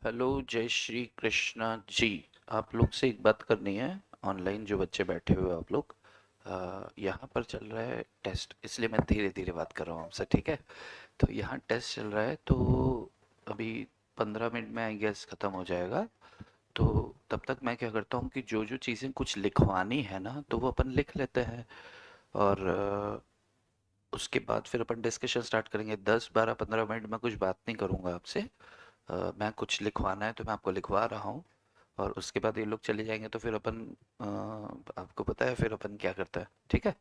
Hello, जय श्री कृष्णा जी। आप लोग से एक बात करनी है। ऑनलाइन जो बच्चे बैठे हुए हैं आप लोग, यहाँ पर चल रहा है टेस्ट, इसलिए मैं धीरे धीरे बात कर रहा हूँ आपसे, ठीक है। तो यहाँ टेस्ट चल रहा है, तो अभी 15 मिनट में आई गेस ख़त्म हो जाएगा। तो तब तक मैं क्या करता हूँ कि जो जो चीज़ें कुछ लिखवानी है ना, तो वो अपन लिख लेते हैं। और उसके बाद फिर अपन डिस्कशन स्टार्ट करेंगे। 10 12 15 मिनट में कुछ बात नहीं करूँगा आपसे। मैं कुछ लिखवाना है तो मैं आपको लिखवा रहा हूँ। और उसके बाद ये लोग चले जाएंगे तो फिर अपन आपको पता है फिर अपन क्या करता है, ठीक है।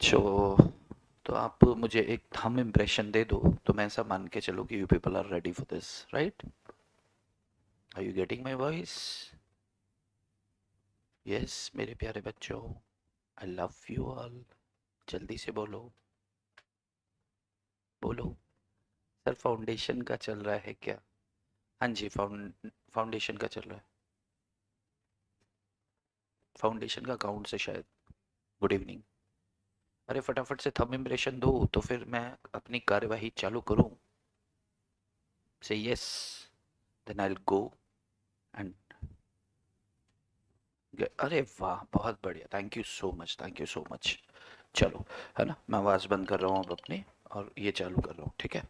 जो तो आप मुझे एक थंब इम्प्रेशन दे दो, तो मैं ऐसा मान के चलो कि you people are ready for this, right? Are you getting my voice? Yes मेरे प्यारे बच्चों, आई लव यू ऑल। जल्दी से बोलो, बोलो। सर फाउंडेशन का चल रहा है क्या? हाँ जी, फाउंडेशन का चल रहा है। फाउंडेशन का अकाउंट से शायद। Good evening. अरे फटाफट से थंब इम्प्रेशन दो तो फिर मैं अपनी कार्यवाही चालू करूं। Say yes, then I will go and. अरे वाह, बहुत बढ़िया, thank you so much, thank you so much. चलो, है ना, मैं आवाज़ बंद कर रहा हूँ अब अपनी, और ये चालू कर रहा हूँ, ठीक है।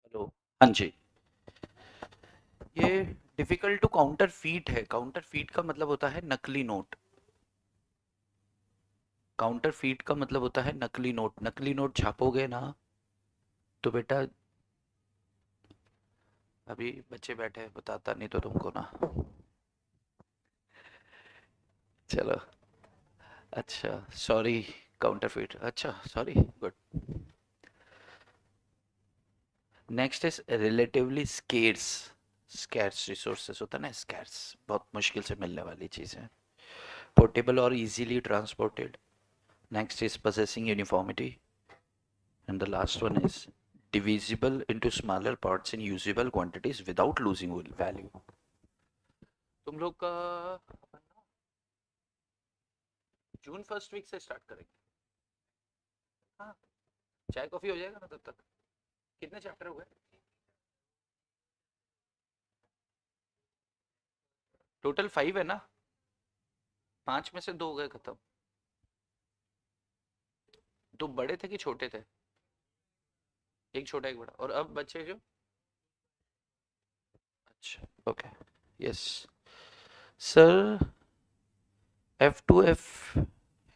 हेलो। हाँ जी। ये डिफिकल्ट टू काउंटर फीट है। काउंटर फीट का मतलब होता है नकली नोट। काउंटर फीट का मतलब होता है नकली नोट। नकली नोट छापोगे ना तो बेटा, अभी बच्चे बैठे हैं, बताता नहीं तो तुमको ना। चलो। अच्छा। सॉरी। काउंटर फीट, अच्छा sorry, good. Next is relatively scarce. Scarce resources होता है ना, स्कैर्स, बहुत मुश्किल से मिलने वाली चीज़ है। पोर्टेबल और easily transported. Next is possessing uniformity. And the last one is divisible into smaller parts in usable quantities without losing value. तुम लोग का जून फर्स्ट वीक से स्टार्ट करेंगे। हाँ, चाय कॉफी हो जाएगा ना तब तक। कितने चैप्टर हुए? टोटल 5 है ना? 5 में से 2 हो गए खत्म। तो बड़े थे कि छोटे थे? एक छोटा एक बड़ा, और अब बच्चे जो। अच्छा, ओके। Yes sir. F2F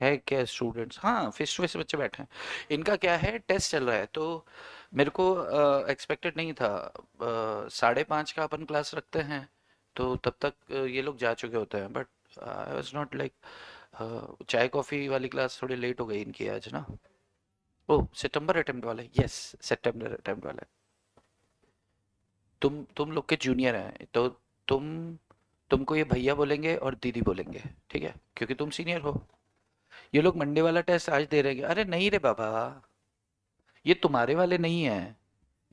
है क्या स्टूडेंट्स? हाँ, फेस टू फेस बच्चे बैठे हैं। इनका क्या है, टेस्ट चल रहा है, तो मेरे को एक्सपेक्टेड नहीं था। 5:30 का अपन क्लास रखते हैं, तो तब तक ये लोग जा चुके होते हैं, but I was not like. चाय कॉफ़ी वाली क्लास थोड़ी लेट हो गई इनकी आज ना। ओह, सितंबर अटेम्प्ट वाले, यस। सितंबर अटेम्प्ट वाले। तुम लोग के जूनियर हैं, तो तुम तुमको ये भैया बोलेंगे और दीदी बोलेंगे, ठीक है, क्योंकि तुम सीनियर हो। ये लोग मंडे वाला टेस्ट आज दे रहे हैं। अरे नहीं रे बाबा, ये तुम्हारे वाले नहीं है,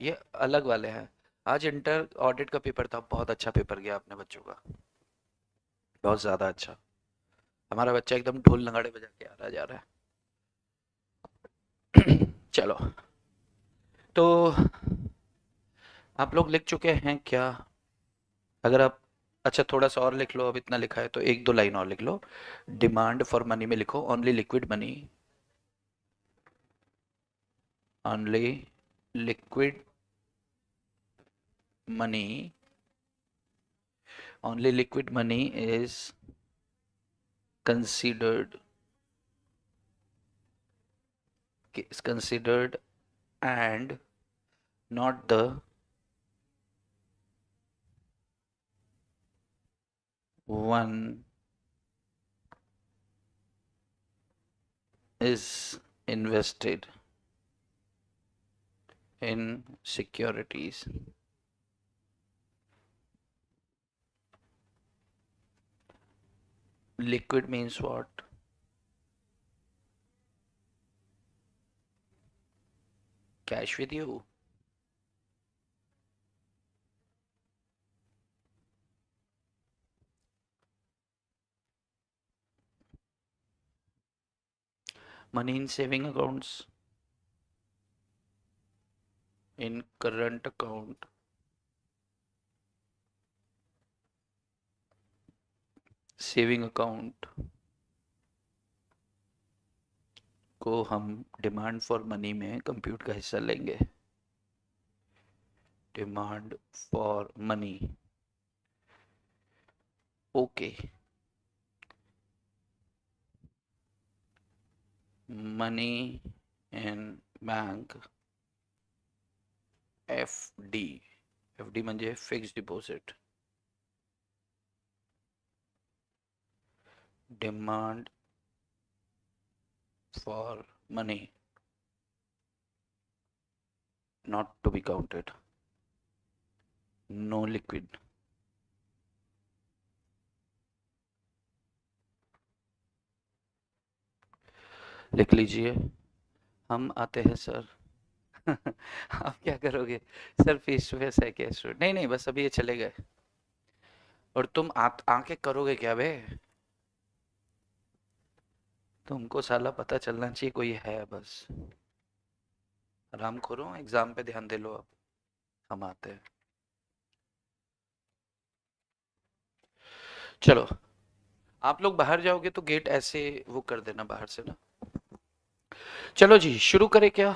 ये अलग वाले हैं। आज इंटर ऑडिट का पेपर था, बहुत अच्छा पेपर गया अपने बच्चों का, बहुत ज्यादा अच्छा। हमारा बच्चा एकदम ढोल नगाड़े बजा के आ रहा जा रहा है। चलो, तो आप लोग लिख चुके हैं क्या? अगर आप, अच्छा थोड़ा सा और लिख लो, अब इतना लिखा है तो एक दो लाइन और लिख लो। डिमांड फॉर मनी में लिखो only liquid money. Only liquid money. Only liquid money is considered is considered and not the one is invested in securities. Liquid means what? Cash with you. Money in saving accounts, in current account, saving account को हम demand for money में compute का हिस्सा लेंगे। Demand for money, okay. Money in bank, FD। FD म्हणजे fixed deposit. Demand for money not to be counted, no liquid। लिख लीजिए। हम आते हैं सर। आप क्या करोगे सर? फेस टू फेस है क्या स्टूडेंट? नहीं नहीं, बस अभी ये चले गए। और तुम आके करोगे क्या बे? तुमको साला पता चलना चाहिए कोई है बस। आराम करो, एग्जाम पे ध्यान दे लो अब। हम आते हैं। चलो, आप लोग बाहर जाओगे तो गेट ऐसे वो कर देना बाहर से ना। चलो जी, शुरू करें क्या?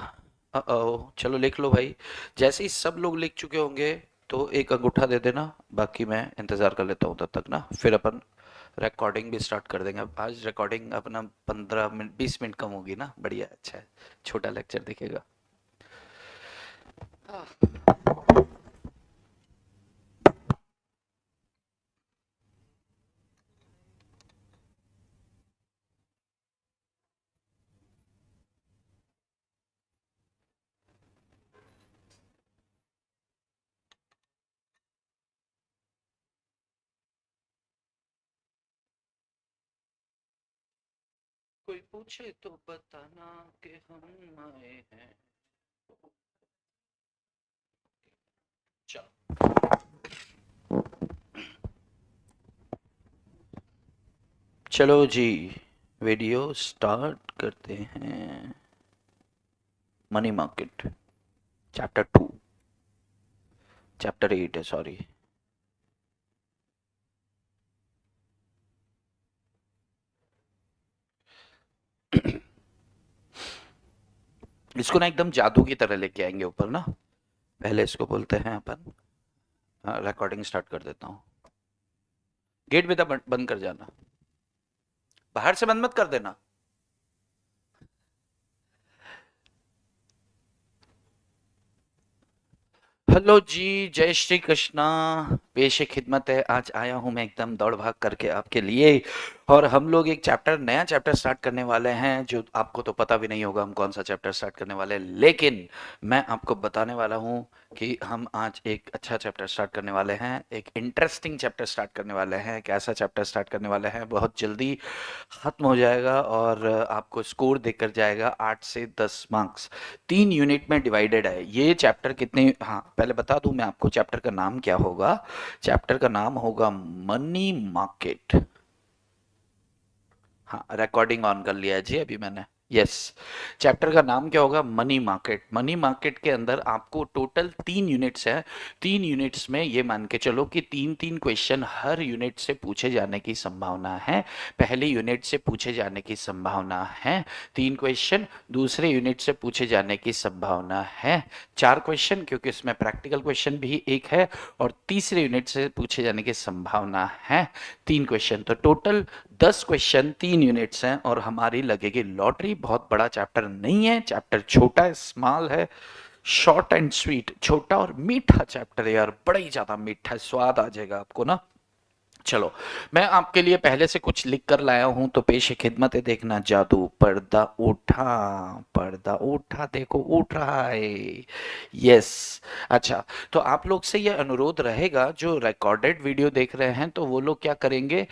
चलो लिख लो भाई। जैसे ही सब लोग लिख चुके होंगे तो एक अंगूठा दे देना, बाकी मैं इंतजार कर लेता हूँ तब तक ना, फिर अपन रिकॉर्डिंग भी स्टार्ट कर देंगे। अब आज रिकॉर्डिंग अपना 15 मिनट 20 मिनट कम होगी ना, बढ़िया, अच्छा है, छोटा लेक्चर दिखेगा। कोई पूछे तो बताना कि हम आए हैं। चलो चलो जी, वीडियो स्टार्ट करते हैं। मनी मार्केट, चैप्टर 2, चैप्टर 8 है, सॉरी। इसको ना एकदम जादू की तरह लेके आएंगे ऊपर ना। पहले इसको बोलते हैं अपन, रिकॉर्डिंग स्टार्ट कर देता हूँ। गेट बेटा बंद कर जाना, बाहर से बंद मत कर देना। हेलो जी, जय श्री कृष्णा। पेश खिदमत है, आज आया हूं मैं एकदम दौड़ भाग करके आपके लिए। और हम लोग एक चैप्टर, नया चैप्टर स्टार्ट करने वाले हैं, जो आपको तो पता भी नहीं होगा हम कौन सा चैप्टर स्टार्ट करने वाले हैं, लेकिन मैं आपको बताने वाला हूं कि हम आज एक अच्छा चैप्टर स्टार्ट करने वाले हैं, एक इंटरेस्टिंग चैप्टर स्टार्ट करने वाले हैं। कैसा चैप्टर स्टार्ट करने वाले हैं, बहुत जल्दी खत्म हो जाएगा और आपको स्कोर देकर जाएगा 8 से 10 मार्क्स। 3 यूनिट में डिवाइडेड है ये चैप्टर। कितने, हाँ पहले बता दूं मैं आपको चैप्टर का नाम क्या होगा। चैप्टर का नाम होगा मनी मार्केट। हाँ, रिकॉर्डिंग ऑन कर लिया है जी अभी मैंने। यस, चैप्टर का नाम क्या होगा, मनी मार्केट। मनी मार्केट के अंदर आपको टोटल 3 यूनिट्स है। 3 यूनिट्स में ये मान के चलो कि 3-3 क्वेश्चन हर यूनिट से पूछे जाने की संभावना है। पहले यूनिट से पूछे जाने की संभावना है 3 क्वेश्चन, दूसरे यूनिट से पूछे जाने की संभावना है 4 क्वेश्चन, क्योंकि इसमें प्रैक्टिकल क्वेश्चन भी एक है, और तीसरे यूनिट से पूछे जाने की संभावना है 3 क्वेश्चन। तो टोटल 10 क्वेश्चन, 3 यूनिट्स हैं, और हमारी लगेगी लॉटरी। बहुत बड़ा चैप्टर नहीं है, चैप्टर छोटा है, स्मॉल है, शॉर्ट एंड स्वीट, छोटा और मीठा चैप्टर है यार, बड़ा ही ज्यादा मीठा है, स्वाद आ जाएगा आपको ना। चलो, मैं आपके लिए पहले से कुछ लिख कर लाया हूं, तो पेश खिदमत है, देखना जादू। पर्दा उठा, पर्दा उठा, देखो उठ रहा है। यस, अच्छा, तो आप लोग से ये अनुरोध रहेगा, जो रिकॉर्डेड वीडियो देख रहे हैं तो वो लोग क्या करेंगे,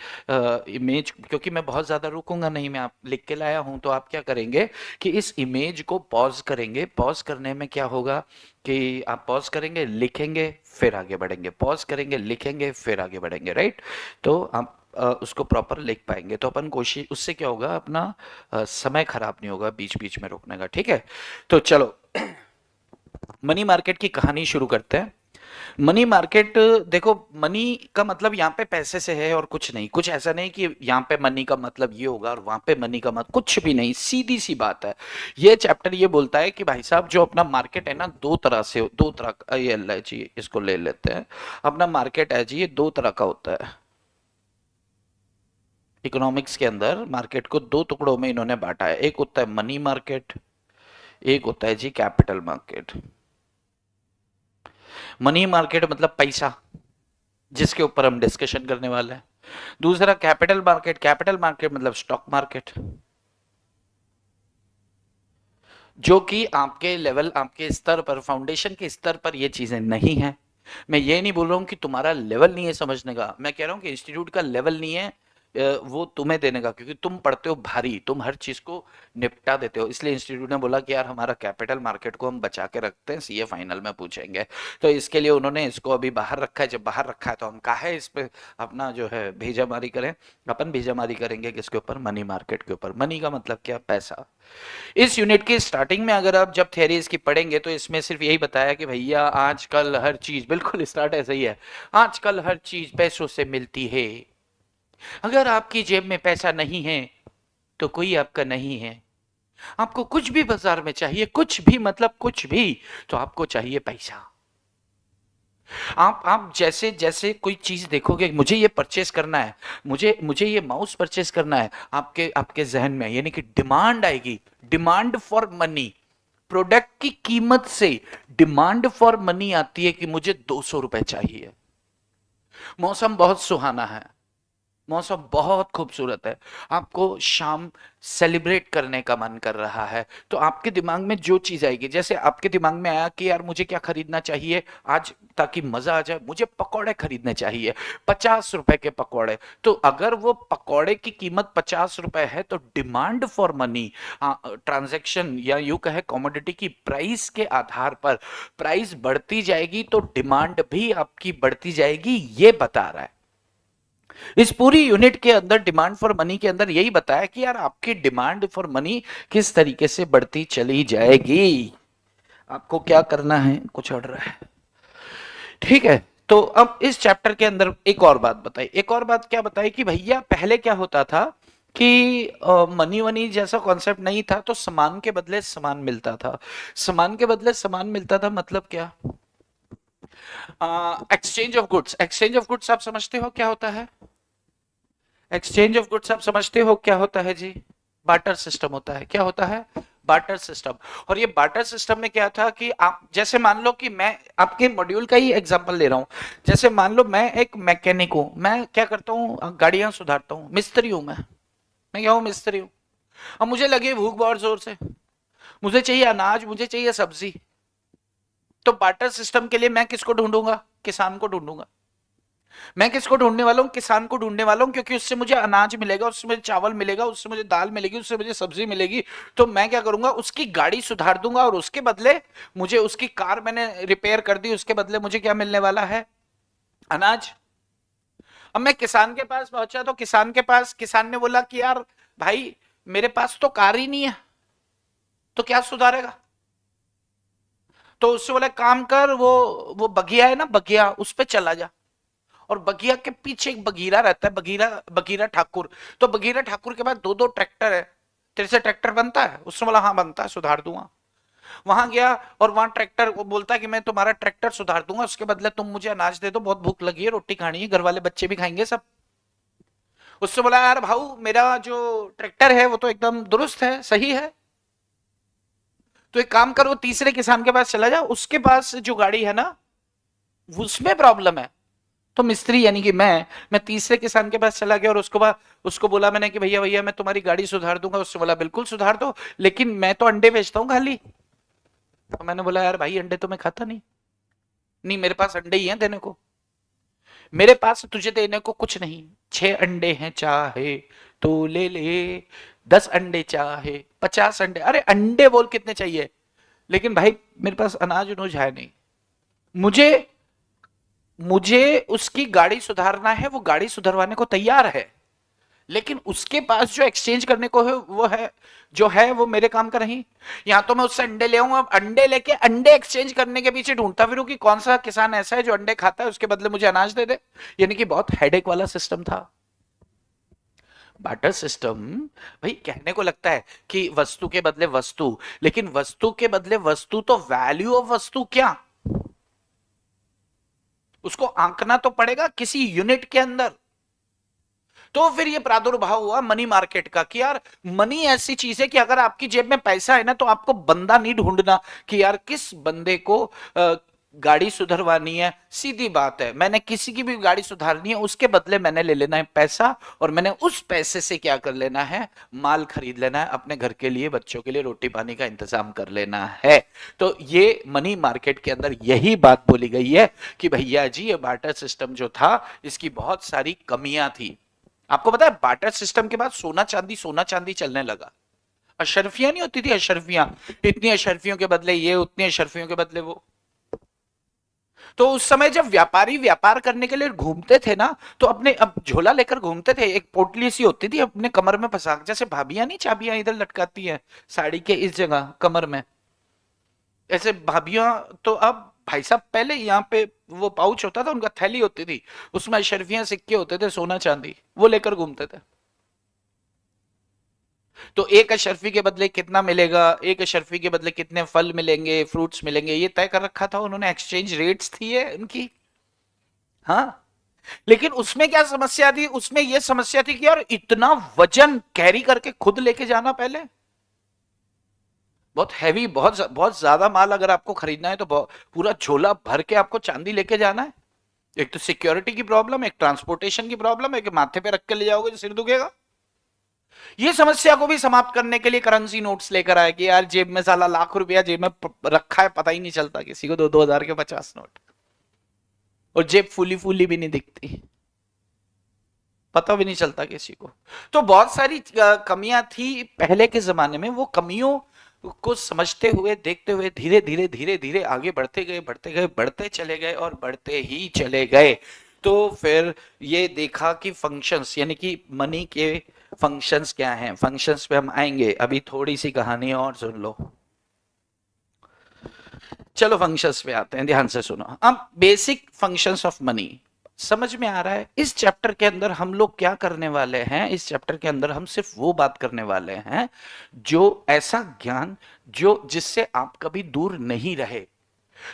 इमेज, क्योंकि मैं बहुत ज्यादा रुकूंगा नहीं, मैं आप लिख के लाया हूं, तो आप क्या करेंगे कि इस इमेज को पॉज करेंगे। पॉज करने में क्या होगा कि आप पॉज करेंगे, लिखेंगे, फिर आगे बढ़ेंगे, पॉज करेंगे, लिखेंगे, फिर आगे बढ़ेंगे, राइट। तो आप उसको प्रॉपर लिख पाएंगे, तो अपन कोशिश, उससे क्या होगा, अपना समय खराब नहीं होगा बीच बीच में रोकने का, ठीक है। तो चलो, मनी मार्केट की कहानी शुरू करते हैं। मनी मार्केट, देखो, मनी का मतलब यहाँ पे पैसे से है और कुछ नहीं। कुछ ऐसा नहीं कि यहाँ पे मनी का मतलब ये होगा और वहां पे मनी का मतलब, कुछ भी नहीं, सीधी सी बात है। ये चैप्टर ये बोलता है कि भाई साहब, जो अपना मार्केट है ना, दो तरह से, दो तरह का, ये ले जी, इसको ले लेते हैं। अपना मार्केट है जी, ये दो तरह का होता है। इकोनॉमिक्स के अंदर मार्केट को दो टुकड़ों में इन्होंने बांटा है। एक होता है मनी मार्केट, एक होता है G capital market. Money market मतलब पैसा, जिसके ऊपर हम डिस्कशन करने वाले हैं। दूसरा कैपिटल मार्केट, कैपिटल मार्केट मतलब स्टॉक मार्केट, जो कि आपके लेवल, आपके स्तर पर, फाउंडेशन के स्तर पर ये चीजें नहीं है। मैं ये नहीं बोल रहा हूं कि तुम्हारा लेवल नहीं है समझने का, मैं कह रहा हूं कि इंस्टीट्यूट का लेवल नहीं है वो तुम्हें देने का, क्योंकि तुम पढ़ते हो भारी, तुम हर चीज को निपटा देते हो। इसलिए इंस्टीट्यूट ने बोला कि यार हमारा कैपिटल मार्केट को हम बचा के रखते हैं, सीए फाइनल में पूछेंगे। तो इसके लिए उन्होंने इसको अभी बाहर रखा है। जब बाहर रखा है तो हम काहे इस पे अपना जो है भेजामारी करें। अपन भेजामारी करेंगे किसके ऊपर, मनी मार्केट के ऊपर। मनी का मतलब क्या, पैसा। इस यूनिट की स्टार्टिंग में अगर आप जब थ्योरी इसकी पढ़ेंगे तो इसमें सिर्फ यही बताया कि भैया आजकल हर चीज, बिल्कुल स्टार्ट ऐसा ही है, आजकल हर चीज पैसों से मिलती है। अगर आपकी जेब में पैसा नहीं है तो कोई आपका नहीं है। आपको कुछ भी बाजार में चाहिए, कुछ भी मतलब कुछ भी, तो आपको चाहिए पैसा। आप जैसे जैसे कोई चीज देखोगे, मुझे ये परचेस करना है, मुझे मुझे ये माउस परचेस करना है, आपके आपके जहन में यानी कि डिमांड आएगी, डिमांड फॉर मनी। प्रोडक्ट की कीमत से डिमांड फॉर मनी आती है कि मुझे 200 रुपए चाहिए। मौसम बहुत सुहाना है, मौसम बहुत खूबसूरत है, आपको शाम सेलिब्रेट करने का मन कर रहा है, तो आपके दिमाग में जो चीज आएगी, जैसे आपके दिमाग में आया कि यार मुझे क्या खरीदना चाहिए आज ताकि मजा आ जाए, मुझे पकौड़े खरीदने चाहिए, 50 रुपए के पकौड़े। तो अगर वो पकौड़े की कीमत 50 रुपए है तो डिमांड फॉर मनी, ट्रांजैक्शन या यूं कहे कमोडिटी की प्राइस के आधार पर प्राइस बढ़ती जाएगी तो डिमांड भी आपकी बढ़ती जाएगी, ये बता रहा है। इस पूरी यूनिट के अंदर डिमांड फॉर मनी के अंदर यही बताया कि यार आपकी डिमांड फॉर मनी किस तरीके से बढ़ती चली जाएगी, आपको क्या करना है, कुछ और रहा है। ठीक है, तो अब इस चैप्टर के अंदर एक और बात बताई, एक और बात क्या बताई कि भैया पहले क्या होता था कि मनी वनी जैसा कॉन्सेप्ट नहीं था, तो सामान के बदले सामान मिलता था। सामान के बदले सामान मिलता था मतलब क्या? Exchange of goods. Exchange of goods आप समझते हो क्या होता है? एक्सचेंज ऑफ गुड्स आप समझते हो क्या होता है जी? बार्टर सिस्टम होता है। क्या होता है? Barter system. और ये बार्टर सिस्टम में क्या था कि आप जैसे मान लो कि मैं आपके मॉड्यूल का ही एग्जांपल ले रहा हूं, जैसे मान लो मैं एक मैकेनिक हूं, मैं क्या करता हूं, गाड़ियां सुधारता हूं, मिस्त्री हूं मैं क्या हूं, मिस्त्री हूं। अब मुझे लगी भूख बहुत जोर से, मुझे चाहिए अनाज, मुझे चाहिए सब्जी, तो बार्टर सिस्टम के लिए मैं किसको ढूंढूंगा? किसान को ढूंढूंगा। मैं किसको ढूंढने वाला हूँ? किसान को ढूंढने वाला हूँ, क्योंकि उससे मुझे अनाज मिलेगा, उससे मुझे चावल मिलेगा, उससे मुझे दाल मिलेगी, उससे मुझे सब्जी मिलेगी। तो मैं क्या करूंगा, उसकी गाड़ी सुधार दूंगा और उसके बदले मुझे, उसकी कार मैंने रिपेयर कर दी, उसके बदले मुझे क्या मिलने वाला है? अनाज। अब मैं किसान के पास पहुंचा तो किसान के पास, किसान ने बोला कि यार भाई मेरे पास तो कार ही नहीं है, तो क्या सुधारेगा? तो उससे बोला काम कर, वो बगिया है ना, बगिया, उस पे चला जा। और बगिया के पीछे एक बगीरा रहता है, बगीरा बगीरा ठाकुर। तो बगीरा ठाकुर के पास दो दो ट्रैक्टर है, तेरे से ट्रैक्टर बनता है? उसने बोला हाँ बनता है, सुधार दूंगा। वहां गया और वहां ट्रैक्टर वो बोलता है कि मैं तुम्हारा ट्रैक्टर सुधार दूंगा, उसके बदले तुम मुझे अनाज दे दो, बहुत भूख लगी है, रोटी खानी है, घर वाले बच्चे भी खाएंगे सब। उससे बोला यार भाऊ मेरा जो ट्रैक्टर है वो तो एकदम दुरुस्त है, सही है, तो एक काम करो, तीसरे किसान के पास चला जा, उसके पास जो गाड़ी है ना उसमें प्रॉब्लम है। तो मिस्त्री यानी कि मैं तीसरे किसान के पास चला गया और उसको बोला मैंने कि भैया भैया मैं तुम्हारी गाड़ी सुधार दूंगा। उसने बोला बिल्कुल सुधार दो, लेकिन मैं तो अंडे बेचता हूँ खाली। तो मैंने बोला यार भाई अंडे तो मैं खाता नहीं, नहीं मेरे पास अंडे ही हैं देने को, मेरे पास तुझे देने को कुछ नहीं, 6 अंडे हैं चाहे तो ले ले, 10 अंडे चाहे 50 अंडे, अरे अंडे बोल कितने चाहिए, लेकिन भाई मेरे पास अनाज उनूज है नहीं, मुझे मुझे उसकी गाड़ी सुधारना है, वो गाड़ी सुधरवाने को तैयार है, लेकिन उसके पास जो एक्सचेंज करने को है वो है, जो है वो मेरे काम का नहीं। यहां तो मैं उससे अंडे ले आऊंगा, अंडे लेके अंडे एक्सचेंज करने के पीछे ढूंढता फिरूं कि कौन सा किसान ऐसा है जो अंडे खाता है, उसके बदले मुझे अनाज दे दे। यानी कि बहुत हेडेक वाला सिस्टम था बार्टर सिस्टम। भाई कहने को लगता है कि वस्तु के बदले वस्तु, लेकिन वस्तु के बदले वस्तु तो वैल्यू ऑफ वस्तु क्या, उसको आंकना तो पड़ेगा किसी यूनिट के अंदर। तो फिर ये प्रादुर्भाव हुआ मनी मार्केट का कि यार मनी ऐसी चीज है कि अगर आपकी जेब में पैसा है ना तो आपको बंदा नहीं ढूंढना कि यार किस बंदे को गाड़ी सुधरवानी है। सीधी बात है, मैंने किसी की भी गाड़ी सुधारनी है, उसके बदले मैंने ले लेना है पैसा, और मैंने उस पैसे से क्या कर लेना है, माल खरीद लेना है, अपने घर के लिए, बच्चों के लिए रोटी पानी का इंतजाम कर लेना है। तो ये मनी मार्केट के अंदर यही बात बोली गई है कि भैया जी ये बार्टर सिस्टम जो था इसकी बहुत सारी कमियां थी। आपको पता है बार्टर सिस्टम के बाद सोना चांदी चलने लगा। अशरफियां नहीं होती थी, अशरफियां, इतनी अशरफियों के बदले ये, उतनी अशरफियों के बदले वो। तो उस समय जब व्यापारी व्यापार करने के लिए घूमते थे ना, तो अपने अब झोला लेकर घूमते थे, एक पोटली सी होती थी अपने कमर में फंसा, जैसे भाभियां नहीं चाबियां इधर लटकाती हैं साड़ी के इस जगह कमर में, ऐसे भाभियां। तो अब भाई साहब पहले यहाँ पे वो पाउच होता था उनका, थैली होती थी, उसमें अशरफियां सिक्के होते थे, सोना चांदी, वो लेकर घूमते थे। तो एक अशरफी के बदले कितना मिलेगा, एक अशरफी के बदले कितने फल मिलेंगे, फ्रूट्स मिलेंगे, ये तय कर रखा था उन्होंने, एक्सचेंज रेट्स थी ये उनकी। हाँ, लेकिन उसमें क्या समस्या थी, उसमें यह समस्या थी कि यार इतना वजन कैरी करके खुद लेके जाना, पहले बहुत हैवी, बहुत बहुत ज्यादा माल अगर आपको खरीदना है तो पूरा झोला भर के आपको चांदी लेके जाना है। एक तो सिक्योरिटी की प्रॉब्लम, एक ट्रांसपोर्टेशन की प्रॉब्लम है कि माथे पे रख के ले जाओगे तो सिर दुखेगा। ये समस्या को भी समाप्त करने के लिए करेंसी नोट्स लेकर आए कि यार जेब में साला लाख रुपया जेब में रखा है, पता ही नहीं चलता किसी को, 2-2 हजार के 50 नोट, और जेब फूली फूली भी नहीं दिखती, पता भी नहीं चलता किसी को। तो बहुत सारी कमियां थी पहले के जमाने में, वो कमियों को समझते हुए, देखते हुए धीरे धीरे धीरे धीरे आगे बढ़ते गए, बढ़ते गए, बढ़ते चले गए और बढ़ते ही चले गए। तो फिर ये देखा कि फंक्शंस, यानी कि मनी के फंक्शंस क्या हैं, फंक्शंस पे हम आएंगे, अभी थोड़ी सी कहानी और सुन लो। चलो फंक्शंस पे आते हैं, ध्यान से सुनो। अब बेसिक फंक्शंस ऑफ मनी समझ में आ रहा है। इस चैप्टर के अंदर हम लोग क्या करने वाले हैं, इस चैप्टर के अंदर हम सिर्फ वो बात करने वाले हैं जो ऐसा ज्ञान जो जिससे आप कभी दूर नहीं रहे।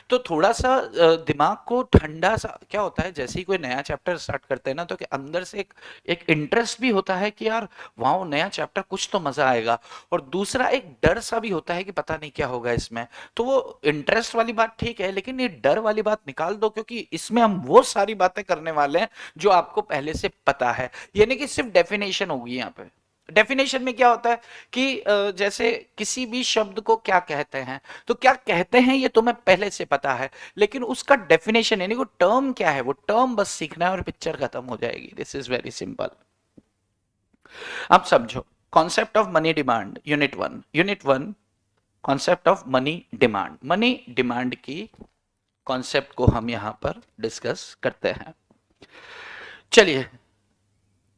तो थोड़ा सा दिमाग को ठंडा सा, क्या होता है जैसे ही कोई नया चैप्टर स्टार्ट करते हैं ना, तो कि अंदर से एक एक इंटरेस्ट भी होता है कि यार वाह नया चैप्टर, कुछ तो मजा आएगा, और दूसरा एक डर सा भी होता है कि पता नहीं क्या होगा इसमें। तो वो इंटरेस्ट वाली बात ठीक है, लेकिन ये डर वाली बात निकाल दो, क्योंकि इसमें हम वो सारी बातें करने वाले हैं जो आपको पहले से पता है। यानी कि सिर्फ डेफिनेशन होगी यहाँ पे। डेफिनेशन में क्या होता है कि जैसे किसी भी शब्द को क्या कहते हैं, तो क्या कहते हैं ये तुम्हें पहले से पता है, लेकिन उसका डेफिनेशन यानी वो टर्म क्या है, वो टर्म बस सीखना है और पिक्चर खत्म हो जाएगी। This is very simple. अब समझो, concept of money demand, unit one concept of money demand. Money demand की कॉन्सेप्ट को हम यहां पर डिस्कस करते हैं। चलिए,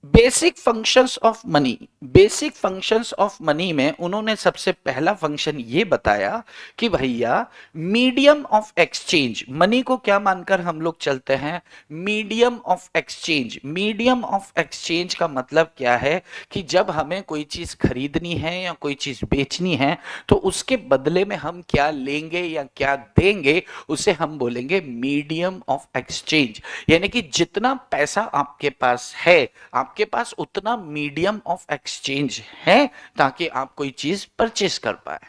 basic functions of money, basic functions of money में उन्होंने सबसे पहला फंक्शन ये बताया कि भैया मीडियम ऑफ एक्सचेंज, मनी को क्या मानकर हम लोग चलते हैं, medium of exchange. Medium of exchange का मतलब क्या है कि जब हमें कोई चीज खरीदनी है या कोई चीज बेचनी है, तो उसके बदले में हम क्या लेंगे या क्या देंगे, उसे हम बोलेंगे मीडियम ऑफ एक्सचेंज। यानी कि जितना पैसा आपके पास है, आपके पास उतना मीडियम ऑफ एक्सचेंज है ताकि आप कोई चीज परचेस कर पाए।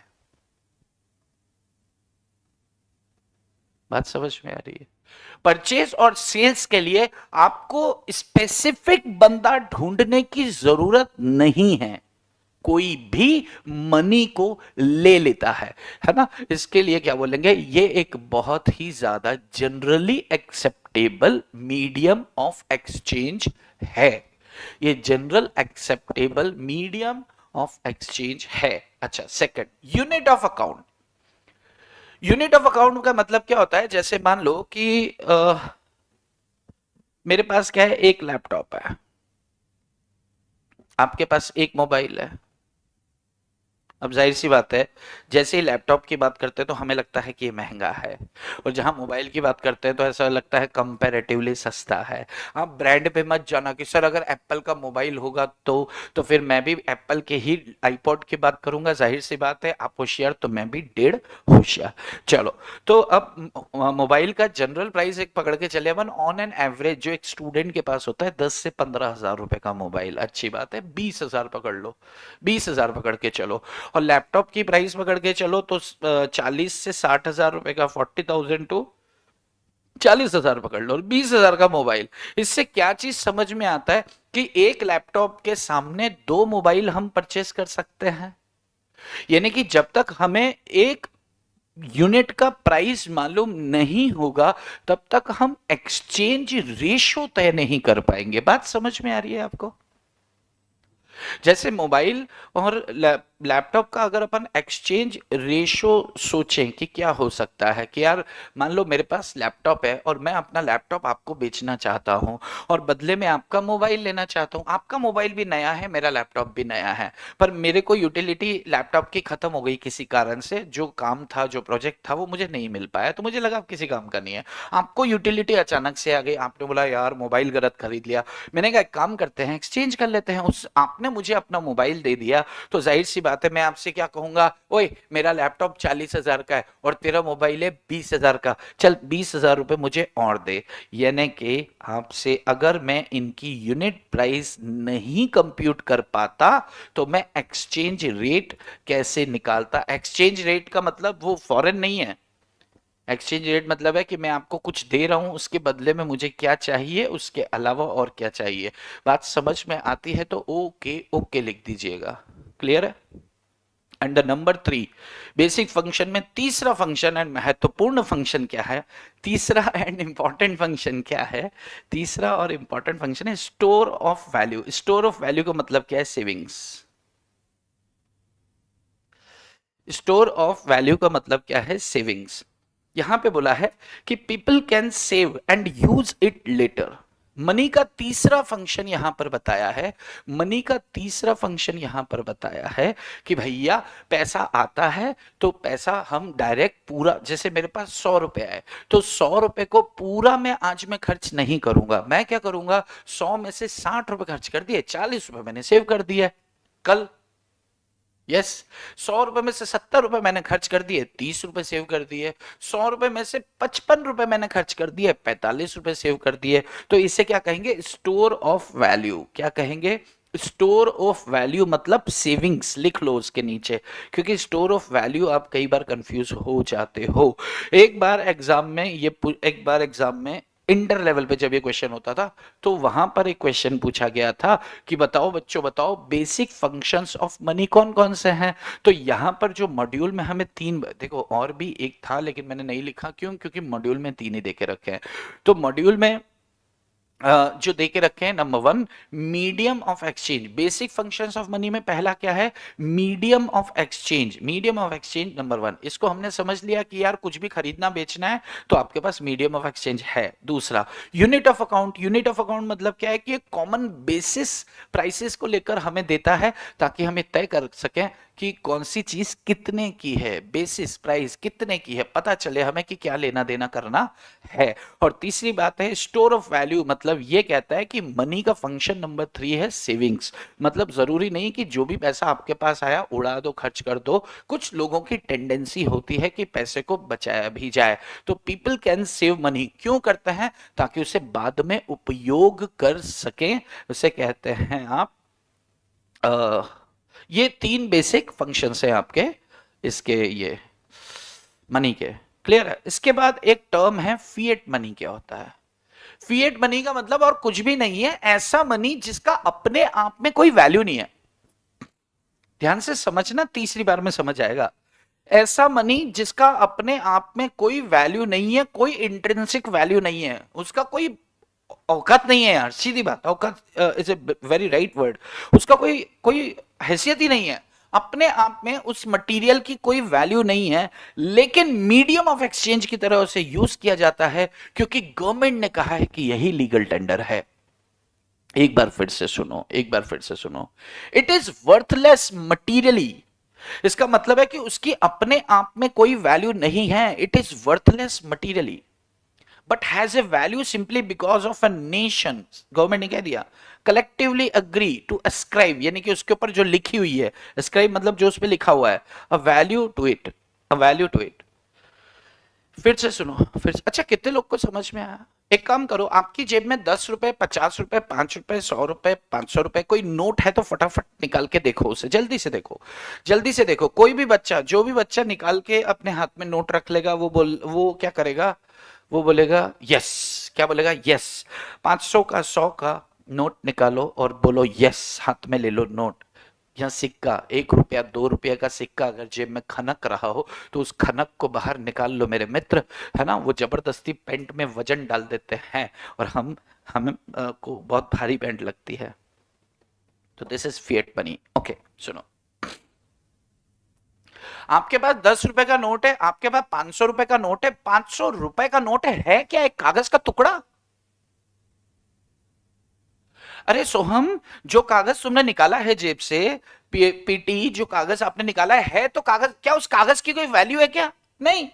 बात समझ में आ रही है? परचेज और सेल्स के लिए आपको स्पेसिफिक बंदा ढूंढने की जरूरत नहीं है, कोई भी मनी को ले लेता है ना। इसके लिए क्या बोलेंगे, ये एक बहुत ही ज्यादा generally acceptable medium of exchange है, ये general acceptable medium of exchange है। अच्छा, second, unit of account. Unit of account का मतलब क्या होता है, जैसे मान लो कि मेरे पास क्या है, एक लैपटॉप है, आपके पास एक मोबाइल है। अब जाहिर सी बात है, जैसे ही लैपटॉप की बात करते हैं तो हमें लगता है कि ये महंगा है, और जहां मोबाइल की बात करते हैं तो ऐसा लगता है कंपैरेटिवली सस्ता है। आप ब्रांड पे मत जाना कि सर अगर एप्पल का मोबाइल होगा तो फिर मैं भी एप्पल के ही आईपॉड की बात करूंगा। जाहिर सी बात है, आप होशियार तो मैं भी 1.5 होशियार। चलो, तो अब मोबाइल का जनरल प्राइस एक पकड़ के चले अपन, ऑन एन एवरेज जो एक स्टूडेंट के पास होता है 10 से 15 हजार रुपए का मोबाइल, अच्छी बात है 20 हजार पकड़ लो, 20 हजार पकड़ के चलो। और लैपटॉप की प्राइस पकड़ के चलो तो 40 से 60 हजार रुपए का, 40,000 टू 40 हजार पकड़ लो, और 20 हजार का मोबाइल। इससे क्या चीज समझ में आता है कि एक लैपटॉप के सामने 2 मोबाइल हम परचेस कर सकते हैं। यानी कि जब तक हमें एक यूनिट का प्राइस मालूम नहीं होगा तब तक हम एक्सचेंज रेशो तय नहीं कर पाएंगे। बात समझ में आ रही है आपको? जैसे मोबाइल और लैपटॉप का अगर अपन एक्सचेंज रेशो सोचें कि क्या हो सकता है, कि यार मान लो मेरे पास लैपटॉप है और मैं अपना लैपटॉप आपको बेचना चाहता हूं और बदले में आपका मोबाइल लेना चाहता हूं। आपका मोबाइल भी नया है, मेरा लैपटॉप भी नया है, पर मेरे को यूटिलिटी लैपटॉप की खत्म हो गई किसी कारण से, जो काम था, जो प्रोजेक्ट था वो मुझे नहीं मिल पाया, तो मुझे लगा किसी काम का नहीं है। आपको यूटिलिटी अचानक से आ गई, आपने बोला यार मोबाइल गलत खरीद लिया। मैंने कहा एक काम करते हैं, एक्सचेंज कर लेते हैं। उस आपने आपने मुझे अपना मोबाइल दे दिया तो जाहिर सी बात है मैं आपसे क्या कहूंगा, ओए मेरा लैपटॉप 40,000 का है और तेरा मोबाइल है 20,000 का, चल 20,000 रुपए मुझे और दे। यानी कि आपसे अगर मैं इनकी यूनिट प्राइस नहीं कंप्यूट कर पाता तो मैं एक्सचेंज रेट कैसे निकालता। एक्सचेंज रेट का मतलब वो फॉरेन नहीं है। एक्सचेंज रेट मतलब है कि मैं आपको कुछ दे रहा हूं, उसके बदले में मुझे क्या चाहिए, उसके अलावा और क्या चाहिए। बात समझ में आती है तो ओके ओके लिख दीजिएगा। क्लियर है। And the number 3 basic function में तीसरा फंक्शन एंड महत्वपूर्ण फंक्शन क्या है, तीसरा एंड इंपॉर्टेंट फंक्शन क्या है, तीसरा और इंपॉर्टेंट फंक्शन है store of value. Store of value का मतलब क्या है, सेविंग्स। स्टोर ऑफ वैल्यू का मतलब क्या है, सेविंग्स। यहां पे बोला है कि people can save and use it later. Money का तीसरा फंक्शन यहां पर बताया है, मनी का तीसरा फंक्शन यहां पर बताया है कि भैया पैसा आता है तो पैसा हम डायरेक्ट पूरा, जैसे मेरे पास 100 रुपए है तो 100 रुपए को पूरा मैं आज में खर्च नहीं करूंगा। मैं क्या करूंगा, 100 में से 60 रुपए खर्च कर दिए, 40 रुपए मैंने सेव कर दिया कल। यस, 100 रुपए में से 70 रुपए मैंने खर्च कर दिए, 30 रुपए सेव कर दिए। 100 रुपए में से 55 रुपए मैंने खर्च कर दिए, 45 रुपए सेव कर दिए। तो इसे क्या कहेंगे, स्टोर ऑफ वैल्यू। क्या कहेंगे, स्टोर ऑफ वैल्यू मतलब सेविंग्स लिख लो उसके नीचे, क्योंकि स्टोर ऑफ वैल्यू आप कई बार कंफ्यूज हो जाते हो। एक बार एग्जाम में इंटर लेवल पे जब ये क्वेश्चन होता था तो वहां पर एक क्वेश्चन पूछा गया था कि बताओ बच्चों बताओ बेसिक फंक्शंस ऑफ मनी कौन कौन से हैं। तो यहां पर जो मॉड्यूल में हमें तीन, देखो और भी एक था लेकिन मैंने नहीं लिखा, क्यों, क्योंकि मॉड्यूल में तीन ही देके रखे हैं। तो मॉड्यूल में जो देके रखे हैं, number 1 medium of exchange. Basic functions of money में पहला क्या है, medium of exchange. Medium of exchange number 1, इसको हमने समझ लिया कि यार कुछ भी खरीदना बेचना है तो आपके पास मीडियम ऑफ एक्सचेंज है। दूसरा unit of account. Unit of account मतलब क्या है कि एक कॉमन बेसिस प्राइसेस को लेकर हमें देता है ताकि हमें तय कर सकें कि कौन सी चीज कितने की है, बेसिस प्राइस कितने की है, पता चले हमें कि क्या लेना देना करना है। और तीसरी बात है स्टोर ऑफ वैल्यू, मतलब ये कहता है कि मनी का फंक्शन नंबर 3 है सेविंग्स। मतलब जरूरी नहीं कि जो भी पैसा आपके पास आया उड़ा दो, खर्च कर दो। कुछ लोगों की टेंडेंसी होती है कि पैसे को बचाया भी जाए। तो पीपल कैन सेव मनी क्यों करते हैं, ताकि उसे बाद में उपयोग कर सकें। उसे कहते हैं आप ये तीन बेसिक फंक्शंस हैं आपके इसके, ये मनी के। क्लियर है। इसके बाद एक टर्म है फिएट मनी। क्या होता है फिएट मनी का मतलब और कुछ भी नहीं है, ऐसा मनी जिसका अपने आप में कोई वैल्यू नहीं है। ध्यान से समझना, तीसरी बार में समझ आएगा। ऐसा मनी जिसका अपने आप में कोई वैल्यू नहीं है, कोई इंट्रिंसिक वैल्यू नहीं है, उसका कोई औकात नहीं है यार, सीधी बात, औकात is a very right word. उसका कोई कोई हैसियत ही नहीं है, अपने आप में उस मटेरियल की कोई वैल्यू नहीं है, लेकिन मीडियम ऑफ एक्सचेंज की तरह उसे यूज किया जाता है क्योंकि गवर्नमेंट ने कहा है कि यही लीगल टेंडर है। एक बार फिर से सुनो, एक बार फिर से सुनो। It is worthless materially. इसका मतलब है कि उसकी अपने आप में कोई वैल्यू नहीं है। It is worthless materially but has a value simply because of a nation. Government ने कह दिया कलेक्टिवली अग्री टू अस्क्राइब, यानी कि उसके ऊपर जो लिखी हुई है, अस्क्राइब मतलब जो उस पर लिखा हुआ है, a value to it, a value to it. फिर से सुनो, फिर से। अच्छा कितने लोग को समझ में आया। एक काम करो, आपकी जेब में 10 रुपए, 50 रुपए, 5 रुपए, 100 रुपए, 500 रुपए कोई नोट है तो फटाफट निकाल के देखो उसे, जल्दी से देखो, जल्दी से देखो। कोई भी बच्चा, जो भी बच्चा निकाल के अपने हाथ में नोट रख लेगा वो क्या करेगा, वो बोलेगा यस। क्या बोलेगा, यस। 500 का, 100 का नोट निकालो और बोलो यस, हाथ में ले लो नोट या सिक्का। 1 रुपया, 2 रुपया का सिक्का अगर जेब में खनक रहा हो तो उस खनक को बाहर निकाल लो मेरे मित्र, है ना। वो जबरदस्ती पेंट में वजन डाल देते हैं और हमें को बहुत भारी पेंट लगती है। तो this is fiat money. Okay सुनो, आपके पास 10 रुपए का नोट है, आपके पास 500 रुपए का नोट है। 500 रुपए का नोट है क्या, एक कागज का टुकड़ा। अरे सोहम, जो कागज तुमने निकाला है जेब से, पीटी जो कागज आपने निकाला है तो कागज, क्या उस कागज की कोई वैल्यू है क्या, नहीं।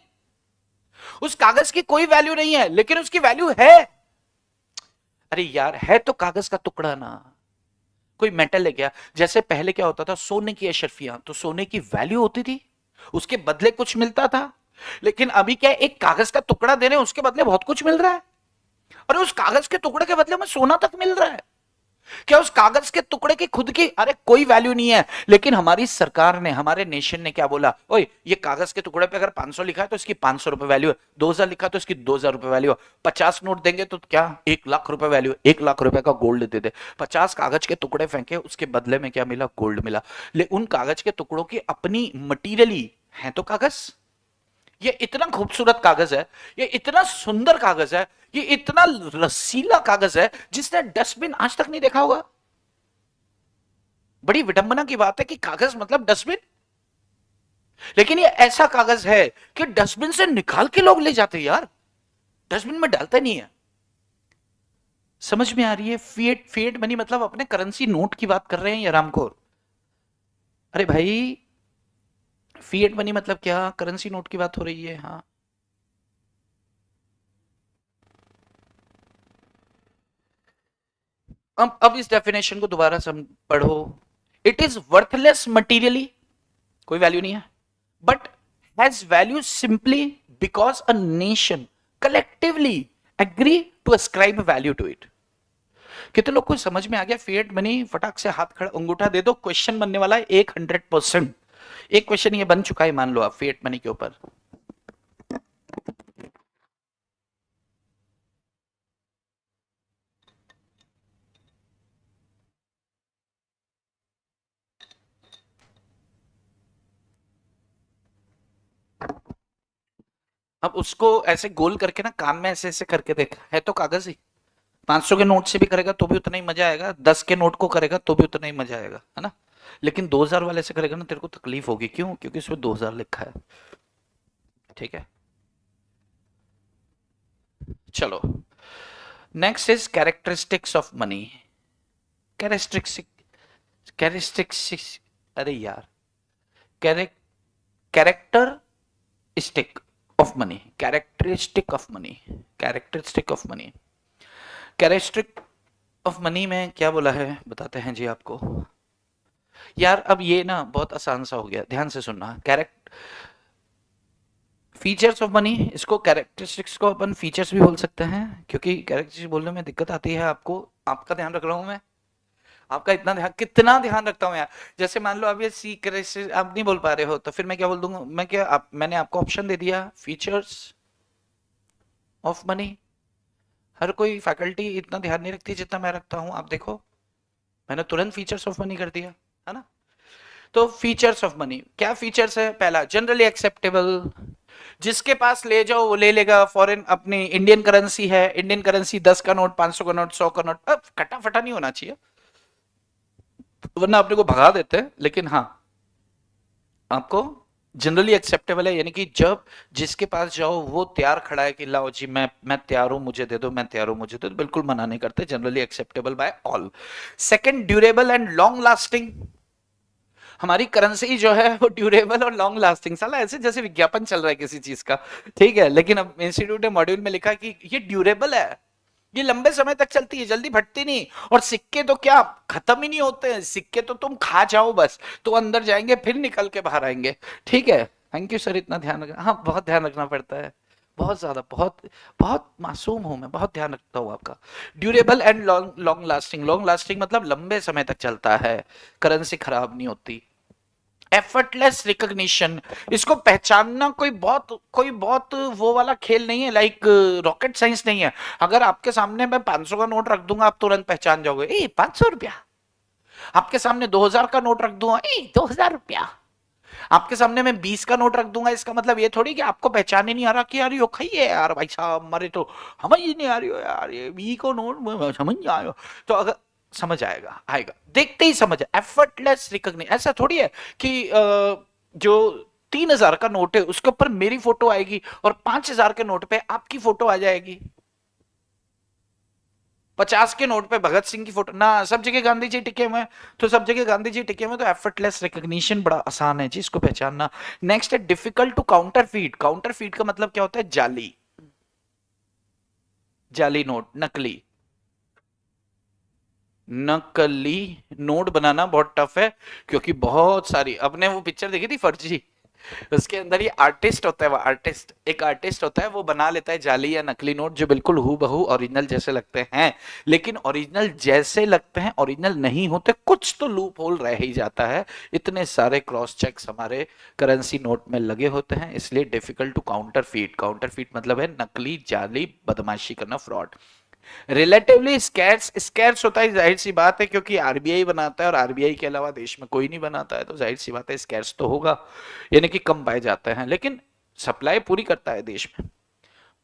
उस कागज की कोई वैल्यू नहीं है, लेकिन उसकी वैल्यू है। अरे यार है तो कागज का टुकड़ा ना। कोई मेटल ले गया, जैसे पहले क्या होता था, सोने की अशर्फियां, तो सोने की वैल्यू होती थी, उसके बदले कुछ मिलता था। लेकिन अभी क्या है, एक कागज का टुकड़ा दे रहे हैं, उसके बदले बहुत कुछ मिल रहा है। और उस कागज के टुकड़े के बदले में सोना तक मिल रहा है। क्या उस कागज के टुकड़े की खुद की अरे कोई वैल्यू नहीं है, लेकिन हमारी सरकार ने, हमारे नेशन ने क्या बोला, ओए ये कागज के टुकड़े पे अगर 500 लिखा है तो इसकी 500 रुपए वैल्यू है, 2000 लिखा तो इसकी 2000 रुपए वैल्यू है, 50 नोट देंगे तो क्या 1 लाख रुपए वैल्यू है, 1 लाख रुपए का गोल्ड दे दे, 50 कागज के टुकड़े फेंके, उसके बदले में क्या मिला, गोल्ड मिला। लेकिन उन कागज के टुकड़ों की अपनी मटीरियली है तो कागज, ये इतना खूबसूरत कागज है, ये इतना सुंदर कागज है, ये इतना रसीला कागज है, जिसने डस्टबिन आज तक नहीं देखा होगा। बड़ी विडंबना की बात है कि कागज मतलब डस्टबिन, लेकिन ये ऐसा कागज है कि डस्टबिन से निकाल के लोग ले जाते हैं यार, डस्टबिन में डालते नहीं है। समझ में आ रही है? फिएट, फिएट मनी मतलब अपने करेंसी नोट की बात कर रहे हैं ये रामखोर। अरे भाई, फिएट मनी मतलब क्या, करेंसी नोट की बात हो रही है। हाँ, अब इस डेफिनेशन को दोबारा पढ़ो। इट इज वर्थलेस मटीरियली, कोई वैल्यू नहीं है, but has value simply because a nation collectively agree to ascribe value to it. कितने लोग को समझ में आ गया फिएट मनी? फटाक से हाथ खड़ा, अंगूठा दे दो, क्वेश्चन बनने वाला है 100%। एक क्वेश्चन ये बन चुका है, मान लो आप फिएट मनी के ऊपर। अब उसको ऐसे गोल करके ना कान में ऐसे ऐसे करके देख, है तो कागज ही। 500 के नोट से भी करेगा तो भी उतना ही मजा आएगा, 10 के नोट को करेगा तो भी उतना ही मजा आएगा, है ना। लेकिन 2000 वाले से करेगा ना, तेरे को तकलीफ होगी, क्यों? क्योंकि उसमें 2000 लिखा है। ठीक है, चलो। Next is characteristics of money. Characteristic, characteristics, अरे यार, characteristic of money, characteristic of money, characteristic of money, characteristic of money में क्या बोला है बताते हैं जी आपको। यार अब ये ना बहुत आसान सा हो गया, ध्यान से सुनना। कैरेक्ट फीचर्स ऑफ मनी, इसको कैरेक्टरिस्टिक्स को अपन फीचर्स भी बोल सकते हैं, क्योंकि कैरेक्टरिस्टिक्स बोलने में दिक्कत आती है आपको, आपका ध्यान रख रहा हूं मैं, आपका इतना ध्यान, कितना ध्यान रखता हूं यार। जैसे मान लो अब ये सीक्रेट आप नहीं बोल पा रहे हो, तो फिर मैं क्या बोल दूंगा, मैं क्या मैंने आपको ऑप्शन दे दिया, फीचर्स ऑफ मनी। हर कोई फैकल्टी इतना ध्यान नहीं रखती जितना मैं रखता हूं, आप देखो, मैंने तुरंत फीचर्स ऑफ मनी कर दिया, है ना। तो फीचर्स ऑफ मनी, क्या फीचर्स है? पहला, जनरली एक्सेप्टेबल, जिसके पास ले जाओ वो ले लेगा। फॉरेन अपनी इंडियन करेंसी है, इंडियन करेंसी 10 का नोट, 500 का नोट, 100 का नोट, अब कटा फटा नहीं होना चाहिए, वरना अपने को भगा देते हैं। लेकिन हाँ, आपको जनरली एक्सेप्टेबल है, यानी कि जब जिसके पास जाओ वो तैयार खड़ा है कि लाओ जी, मैं तैयार हूं, मुझे दे दो, मैं तैयार हूं, मुझे दे दो, बिल्कुल मना नहीं करते, generally acceptable bye all. Second, durable and long lasting, हमारी करेंसी जो है वो ड्यूरेबल और लॉन्ग लास्टिंग, साला ऐसे जैसे विज्ञापन चल रहा है किसी चीज का, ठीक है। लेकिन अब इंस्टीट्यूट ने मॉड्यूल में लिखा कि ये ड्यूरेबल है, ये लंबे समय तक चलती है, जल्दी फटती नहीं। और सिक्के तो क्या खत्म ही नहीं होते हैं, सिक्के तो तुम खा जाओ बस, तो अंदर जाएंगे फिर निकल के बाहर आएंगे, ठीक है। थैंक यू सर, इतना ध्यान रखना, हाँ बहुत ध्यान रखना पड़ता है, बहुत ज्यादा, बहुत बहुत मासूम हूं मैं, बहुत ध्यान रखता हूँ आपका। Durable and long long lasting, long lasting मतलब लंबे समय तक चलता है, करेंसी खराब नहीं होती। एफर्टलेस रिकॉग्निशन, इसको पहचानना कोई बहुत वो वाला खेल नहीं है, लाइक रॉकेट साइंस नहीं है। अगर आपके सामने मैं 500 का नोट रख दूंगा, आप तुरंत पहचान जाओगे, ए 500 रुपया। आपके सामने 2000 का नोट रख दूंगा, ए 2000 रुपया। आपके सामने मैं 20 का नोट रख दूंगा, इसका मतलब ये थोड़ी कि आपको पहचान ही नहीं आ रहा कि यार यो खाइए यार भाई साहब, हमारे तो समझ ही नहीं आ रही हो यार, ये 20 को नोट समझ नहीं आयो। तो अगर समझ आएगा, आएगा देखते ही समझ। एफर्टलेस रिकॉग्निशन, ऐसा थोड़ी है कि जो 3000 का नोट है उसके ऊपर मेरी फोटो आएगी और 5000 के नोट पे आपकी फोटो आ जाएगी, 50 के नोट पे भगत सिंह की फोटो ना, सब जगह गांधी जी टिके हुए, तो सब जगह गांधी जी टिके हुए, तो एफर्टलेस रिकॉग्निशन बड़ा आसान है जी इसको पहचानना। नेक्स्ट है difficult to counterfeit. Counterfeit का मतलब क्या होता है? जाली, जाली नोट, नकली। नकली नोट बनाना बहुत टफ है, क्योंकि बहुत सारी, अपने वो पिक्चर देखी थी फर्जी, उसके अंदर ये आर्टिस्ट होता है, वो आर्टिस्ट, एक आर्टिस्ट होता है, वो बना लेता है जाली या नकली नोट जो बिल्कुल हूबहू ओरिजिनल जैसे लगते हैं, लेकिन ओरिजिनल जैसे लगते हैं ओरिजिनल नहीं होते, कुछ तो लूप होल रह ही जाता है। इतने सारे क्रॉस चेक्स हमारे करेंसी नोट में लगे होते हैं, इसलिए difficult to counterfeit. Counterfeit मतलब है नकली, जाली, बदमाशी करना, फ्रॉड। रिलेटिवली स्कैर्स, स्कैर्स होता है, जाहिर सी बात है, क्योंकि आरबीआई बनाता है और आरबीआई के अलावा देश में कोई नहीं बनाता है, तो जाहिर सी बात है स्कैर्स तो होगा, यानी कि कम पाए जाते हैं, लेकिन सप्लाई पूरी करता है देश में।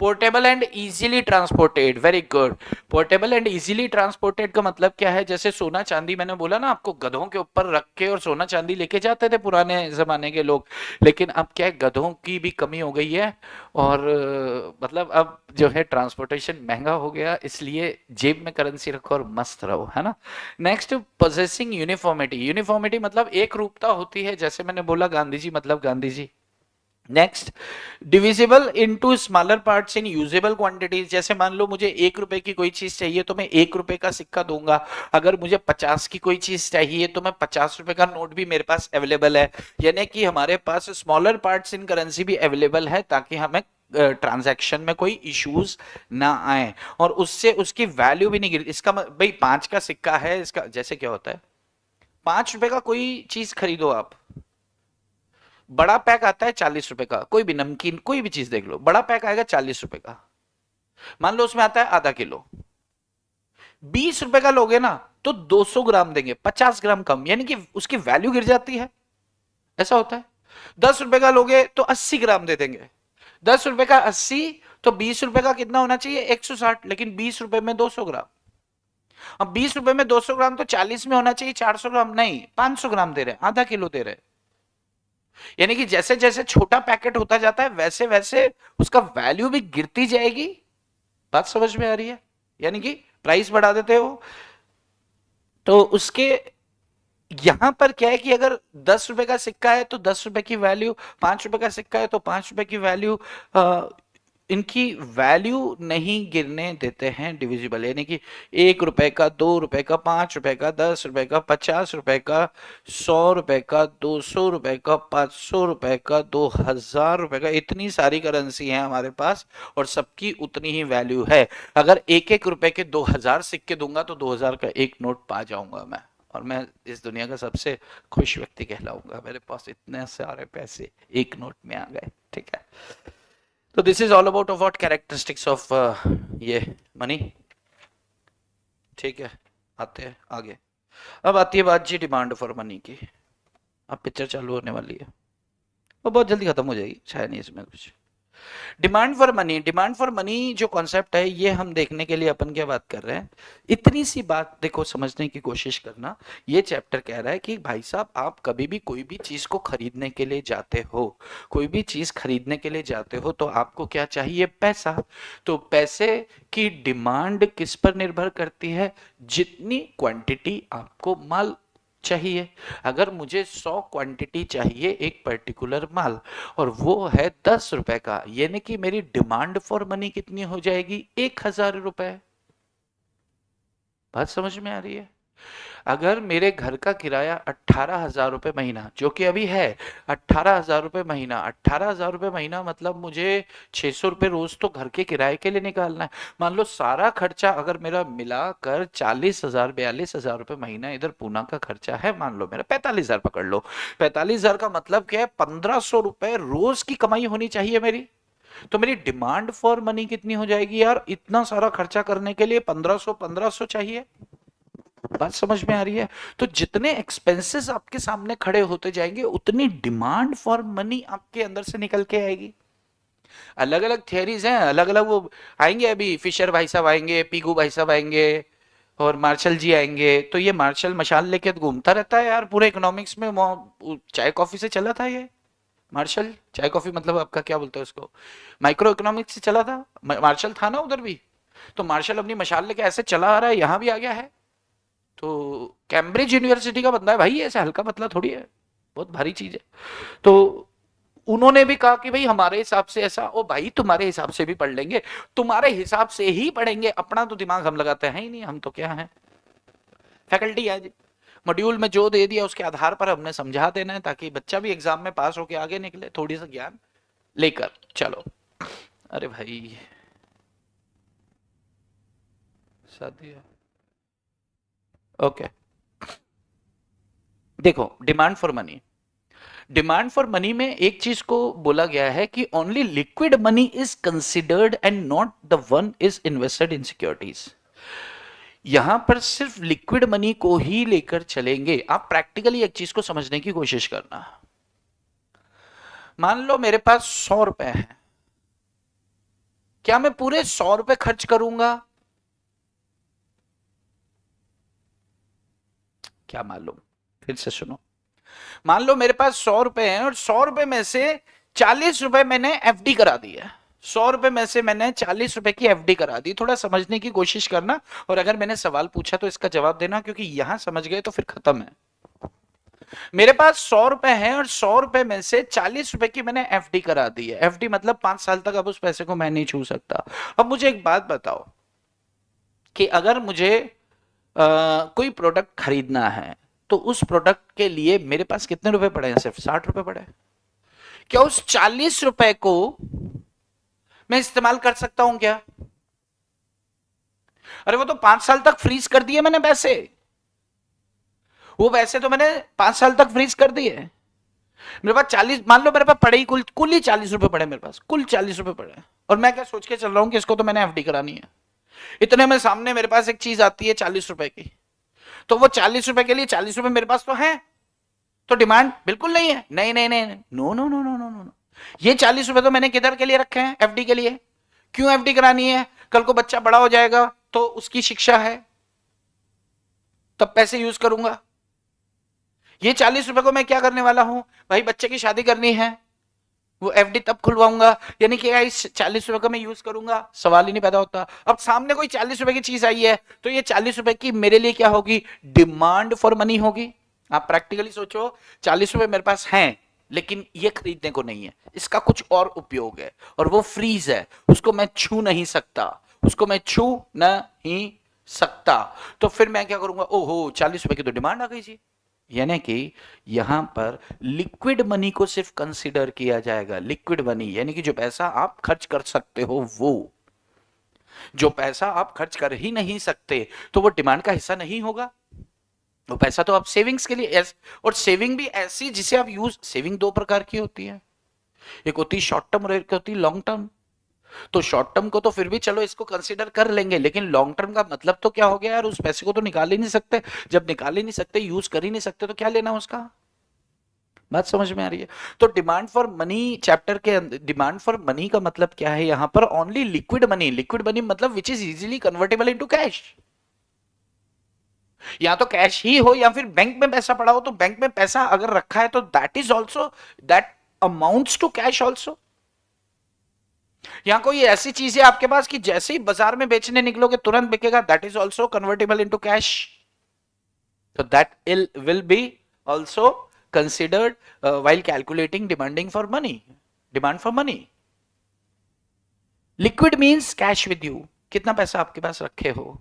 Portable and easily transported, very good. Portable and easily transported का मतलब क्या है? जैसे सोना चांदी, मैंने बोला ना आपको, गधों के ऊपर रख के और सोना चांदी लेके जाते थे पुराने जमाने के लोग, लेकिन अब क्या है, गधों की भी कमी हो गई है, और मतलब अब जो है ट्रांसपोर्टेशन महंगा हो गया, इसलिए जेब में करेंसी रखो और मस्त रहो, है ना। Next, possessing uniformity. यूनिफॉर्मिटी मतलब एक रूपता होती है, जैसे मैंने बोला गांधी जी मतलब Gandhi ji. Next, divisible into smaller parts in usable quantities. जैसे मान लो मुझे 1 रुपए की कोई चीज चाहिए तो मैं 1 रुपए का सिक्का दूंगा, अगर मुझे 50 की कोई चीज चाहिए तो मैं 50 रुपए का नोट भी मेरे पास अवेलेबल है, यानी कि हमारे पास स्मॉलर पार्ट्स इन करेंसी भी अवेलेबल है, ताकि हमें ट्रांजैक्शन में कोई इश्यूज ना आए, और उससे उसकी वैल्यू भी नहीं गिरती। इसका भाई 5 का सिक्का है, इसका जैसे क्या होता है, 5 रुपए का कोई चीज खरीदो आप, बड़ा पैक आता है 40 रुपए का, कोई भी नमकीन कोई भी चीज देख लो, बड़ा पैक आएगा 40 रुपए का, मान लो उसमें आता है आधा किलो, 20 रुपए का लोगे ना तो 200 ग्राम देंगे, 50 ग्राम कम, यानी कि उसकी वैल्यू गिर जाती है, ऐसा होता है। 10 रुपए का लोगे तो 80 ग्राम दे देंगे, 10 रुपए का 80, तो 20 रुपए का कितना होना चाहिए, 160, लेकिन 20 रुपए में 200 ग्राम। अब 20 रुपए में 200 ग्राम तो 40 में होना चाहिए 400 ग्राम, नहीं 500 ग्राम दे रहे हैं, आधा किलो दे रहे हैं। यानी कि जैसे जैसे छोटा पैकेट होता जाता है वैसे वैसे उसका वैल्यू भी गिरती जाएगी। बात समझ में आ रही है? यानी कि प्राइस बढ़ा देते हो, तो उसके यहां पर क्या है कि अगर 10 रुपए का सिक्का है तो 10 रुपए की वैल्यू, 5 रुपए का सिक्का है तो 5 रुपए की वैल्यू, इनकी वैल्यू नहीं गिरने देते हैं डिविजिबल, यानी कि 1 रुपए का, 2 रुपए का, 5 रुपए का, 10 रुपए का, 50 रुपए का, 100 रुपए का, 200 रुपए का, 500 रुपए का, 2000 रुपए का, इतनी सारी करेंसी है हमारे पास और सबकी उतनी ही वैल्यू है। अगर एक एक रुपए के 2000 सिक्के दूंगा तो 2000 का एक नोट पा जाऊंगा मैं, और मैं इस दुनिया का सबसे खुश व्यक्ति कहलाऊंगा, मेरे पास इतने सारे पैसे एक नोट में आ गए। ठीक है, तो this is all about what characteristics of ये मनी। ठीक है, आते हैं आगे। अब आती है बात जी डिमांड फॉर मनी की। अब पिक्चर चालू होने वाली है, वो बहुत जल्दी खत्म हो जाएगी, शायद नहीं इसमें कुछ। Demand for money, demand for money जो कॉन्सेप्ट है ये हम देखने के लिए अपन क्या बात कर रहे हैं, इतनी सी बात देखो समझने की कोशिश करना। ये चैप्टर कह रहा है कि भाई साहब आप कभी भी कोई भी चीज को खरीदने के लिए जाते हो, कोई भी चीज खरीदने के लिए जाते हो तो आपको क्या चाहिए, पैसा। तो पैसे की डिमांड किस पर निर्भर करती है, जितनी क्वांटिटी आपको माल चाहिए। अगर मुझे 100 क्वांटिटी चाहिए एक पर्टिकुलर माल और वो है 10 रुपए का, यानी कि मेरी डिमांड फॉर मनी कितनी हो जाएगी, 1000 रुपए। बात समझ में आ रही है? अगर मेरे घर का किराया 18,000 रुपए महीना, जो कि अभी है 18,000 रुपए महीना, 18,000 रुपए महीना मतलब मुझे 600 रुपए रोज तो घर के किराए के लिए निकालना है। मान लो सारा खर्चा अगर मेरा मिलाकर 40,000 42,000 रुपए महीना इधर पूना का खर्चा है, मान लो मेरा 45,000 पकड़ लो, 45,000 का मतलब क्या है, 1,500 रुपए रोज की कमाई होनी चाहिए मेरी। तो मेरी डिमांड फॉर मनी कितनी हो जाएगी यार, इतना सारा खर्चा करने के लिए 1,500 चाहिए। बात समझ में आ रही है? तो जितने एक्सपेंसेस आपके सामने खड़े होते जाएंगे उतनी डिमांड फॉर मनी आपके अंदर से निकल के आएगी। अलग अलग थियरीज हैं, अलग अलग वो आएंगे, अभी फिशर भाई साहब आएंगे, पीगू भाई साहब आएंगे और मार्शल जी आएंगे। तो ये मार्शल मशाल लेके घूमता रहता है यार पूरे इकोनॉमिक्स में, चाय कॉफी से चला था ये मार्शल। चाय कॉफी मतलब आपका क्या बोलते हैं उसको, माइक्रो इकोनॉमिक्स से चला था, मार्शल था ना उधर भी। तो मार्शल अपनी मशाल लेके ऐसे चला आ रहा है, यहां भी आ गया है। तो कैम्ब्रिज यूनिवर्सिटी का बंदा है भाई, ऐसे हल्का पतला थोड़ी है, बहुत भारी चीज है। तो उन्होंने भी कहा कि भाई हमारे हिसाब से ऐसा, ओ भाई तुम्हारे हिसाब से भी पढ़ लेंगे, तुम्हारे हिसाब से ही पढ़ेंगे, अपना तो दिमाग हम लगाते हैं ही नहीं, हम तो क्या है। फैकल्टी आज मॉड्यूल में जो दे दिया उसके आधार पर हमने समझा देना है, ताकि बच्चा भी एग्जाम में पास होके आगे निकले थोड़ी सा ज्ञान लेकर। चलो, अरे भाई शादी है, ओके। देखो, demand for money, demand for money में एक चीज को बोला गया है कि only liquid money is considered and not the one is invested in securities. यहां पर सिर्फ लिक्विड मनी को ही लेकर चलेंगे। आप प्रैक्टिकली एक चीज को समझने की कोशिश करना। मान लो मेरे पास 100 रुपए है, क्या मैं पूरे 100 रुपए खर्च करूंगा? क्या मालूम, फिर से सुनो। मान लो मेरे पास 100 रुपए हैं और 100 रुपए में से 40 रुपए मैंने एफडी करा दी है। 100 रुपए में से मैंने 40 रुपए की एफडी करा दी। थोड़ा समझने की कोशिश करना, और अगर मैंने सवाल पूछा तो इसका जवाब देना, क्योंकि यहां समझ गए तो फिर खत्म है। मेरे पास 100 रुपए हैं और 100 रुपए में से 40 रुपए की मैंने एफडी करा दी है। एफडी मतलब 5 साल तक अब उस पैसे को मैं नहीं छू सकता। अब मुझे एक बात बताओ कि अगर मुझे कोई प्रोडक्ट खरीदना है तो उस प्रोडक्ट के लिए मेरे पास कितने रुपए पड़े हैं? सिर्फ 60 रुपए पड़े हैं। क्या उस 40 रुपए को मैं इस्तेमाल कर सकता हूं क्या? अरे वो तो 5 साल तक फ्रीज कर दिए मैंने पैसे, वो वैसे तो मैंने 5 साल तक फ्रीज कर दिए। मेरे पास 40, मान लो मेरे पास पड़े ही कुल ही 40 रुपए पड़े, मेरे पास कुल 40 रुपए पड़े, और मैं क्या सोच के चल रहा हूं कि इसको तो मैंने एफडी करानी है। इतने में सामने मेरे पास एक चीज आती है 40 रुपए की, तो वो 40 रुपए के लिए 40 रुपए मेरे पास तो है, तो डिमांड बिल्कुल नहीं है। नहीं नहीं नहीं, no no no no no no, ये 40 रुपए तो मैंने किधर के लिए रखे हैं? एफडी के लिए। क्यों एफडी करानी है? कल को बच्चा बड़ा हो जाएगा तो उसकी शिक्षा है, तब पैसे यूज करूंगा। ये 40 रुपए को मैं क्या करने वाला हूं? भाई बच्चे की शादी करनी है, वो एफडी तब खुलवाऊंगा, यानी कि इस 40 रुपए का मैं यूज करूंगा, सवाल ही नहीं पैदा होता। अब सामने कोई 40 रुपए की चीज आई है, तो ये 40 रुपए की मेरे लिए क्या होगी? डिमांड फॉर मनी होगी। आप प्रैक्टिकली सोचो, 40 रुपए मेरे पास हैं, लेकिन ये खरीदने को नहीं है, इसका कुछ और उपयोग है, और वो फ्रीज है, उसको मैं छू नहीं सकता, उसको मैं छू नहीं सकता। तो फिर मैं क्या करूंगा? ओहो, 40 रुपए की तो डिमांड आ गई जी। यानी कि यहां पर लिक्विड मनी को सिर्फ कंसीडर किया जाएगा। लिक्विड मनी यानी कि जो पैसा आप खर्च कर सकते हो, वो जो पैसा आप खर्च कर ही नहीं सकते तो वो डिमांड का हिस्सा नहीं होगा। वो पैसा तो आप सेविंग्स के लिए, और सेविंग भी ऐसी जिसे आप यूज, सेविंग दो प्रकार की होती है, एक होती है शॉर्ट टर्म और एक होती है लॉन्ग टर्म। तो शॉर्ट टर्म को तो फिर भी चलो इसको कंसीडर कर लेंगे, लेकिन लॉन्ग टर्म का मतलब तो क्या हो गया यार? उस पैसे को तो निकाल ही नहीं सकते। जब निकाल ही नहीं सकते, यूज कर ही नहीं सकते, तो क्या लेना उसका? बात समझ में आ रही है? तो डिमांड फॉर मनी चैप्टर के अंदर, डिमांड फॉर मनी का मतलब क्या है यहां पर? Only liquid money. Liquid money मतलब which is easily convertible into cash. या तो कैश ही हो या फिर बैंक में पैसा पड़ा हो। तो बैंक में पैसा अगर रखा है तो that is also, that amounts to cash also. यहां कोई ऐसी चीज है आपके पास कि जैसे ही बाजार में बेचने निकलोगे तुरंत बिकेगा, that is also convertible into cash. तो that will be also considered while calculating demanding for money, demand for money. Liquid means cash with you, कितना पैसा आपके पास रखे हो।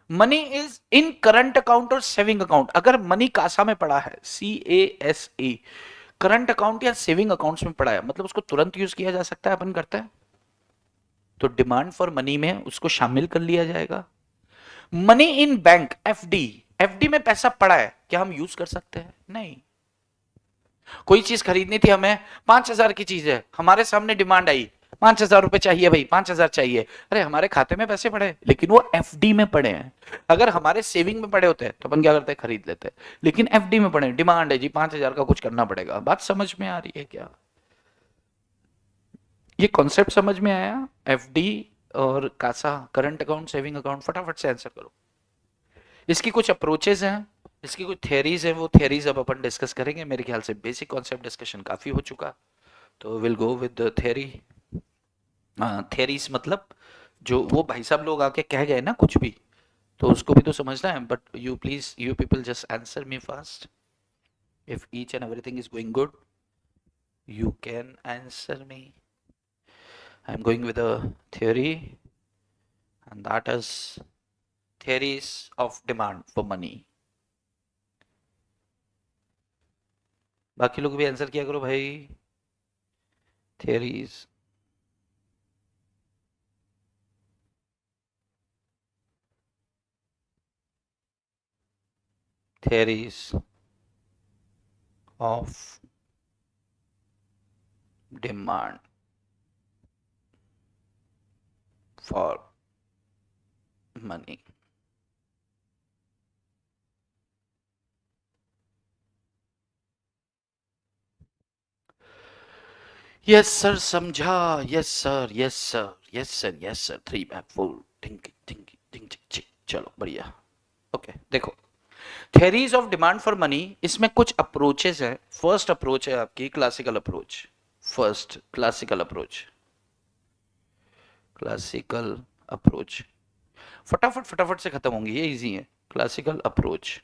Money is in current account और सेविंग अकाउंट। अगर money Kasa में पड़ा है, CASA, करंट अकाउंट या सेविंग अकाउंट्स में पड़ा है, मतलब उसको तुरंत यूज किया जा सकता है, अपन करते हैं, तो डिमांड फॉर मनी में उसको शामिल कर लिया जाएगा। Money in bank, FD, FD में पैसा पड़ा है, क्या हम यूज कर सकते हैं? नहीं। कोई चीज खरीदनी थी हमें, 5,000 की चीज है, हमारे सामने डिमांड आई, 5,000 रुपए चाहिए भाई, 5,000 चाहिए। अरे हमारे खाते में पैसे पड़े, लेकिन वो FD में पड़े हैं। अगर हमारे सेविंग में पड़े होते तो अपन क्या करते? खरीद लेते। लेकिन FD में पड़े, डिमांड है जी 5,000 का, कुछ करना पड़ेगा। बात समझ में आ रही है क्या? ये कॉन्सेप्ट समझ में आया? FD और CASA, current account, saving account, फटाफट से आंसर करो। इसकी कुछ अप्रोचेज हैं, इसकी कुछ थियरीज हैं, वो थियरीज अब अपन डिस्कस करेंगे। मेरे ख्याल से बेसिक कॉन्सेप्ट डिस्कशन काफी हो चुका, तो will go with the theory. Theories मतलब जो वो भाई साहब लोग आके कह गए ना कुछ भी, तो उसको भी तो समझना है। But you please, you people just answer me fast. If each and everything is going good, you can answer me. I'm going with a theory, and that is theories of demand for money. बाकी लोग भी answer किया करो भाई। Theories, theories of demand for money. Yes sir, समझा। Yes sir, yes sir, yes sir, yes sir. 3 मैप 4 टिंग टिंग टिंग टिंग। चलो बढ़िया। ओके देखो, theories of demand for money, इसमें कुछ अप्रोचेस है। फर्स्ट अप्रोच है आपकी classical approach. First classical approach, classical approach फटाफट फटाफट से खत्म होंगी, ये इजी है। क्लासिकल अप्रोच,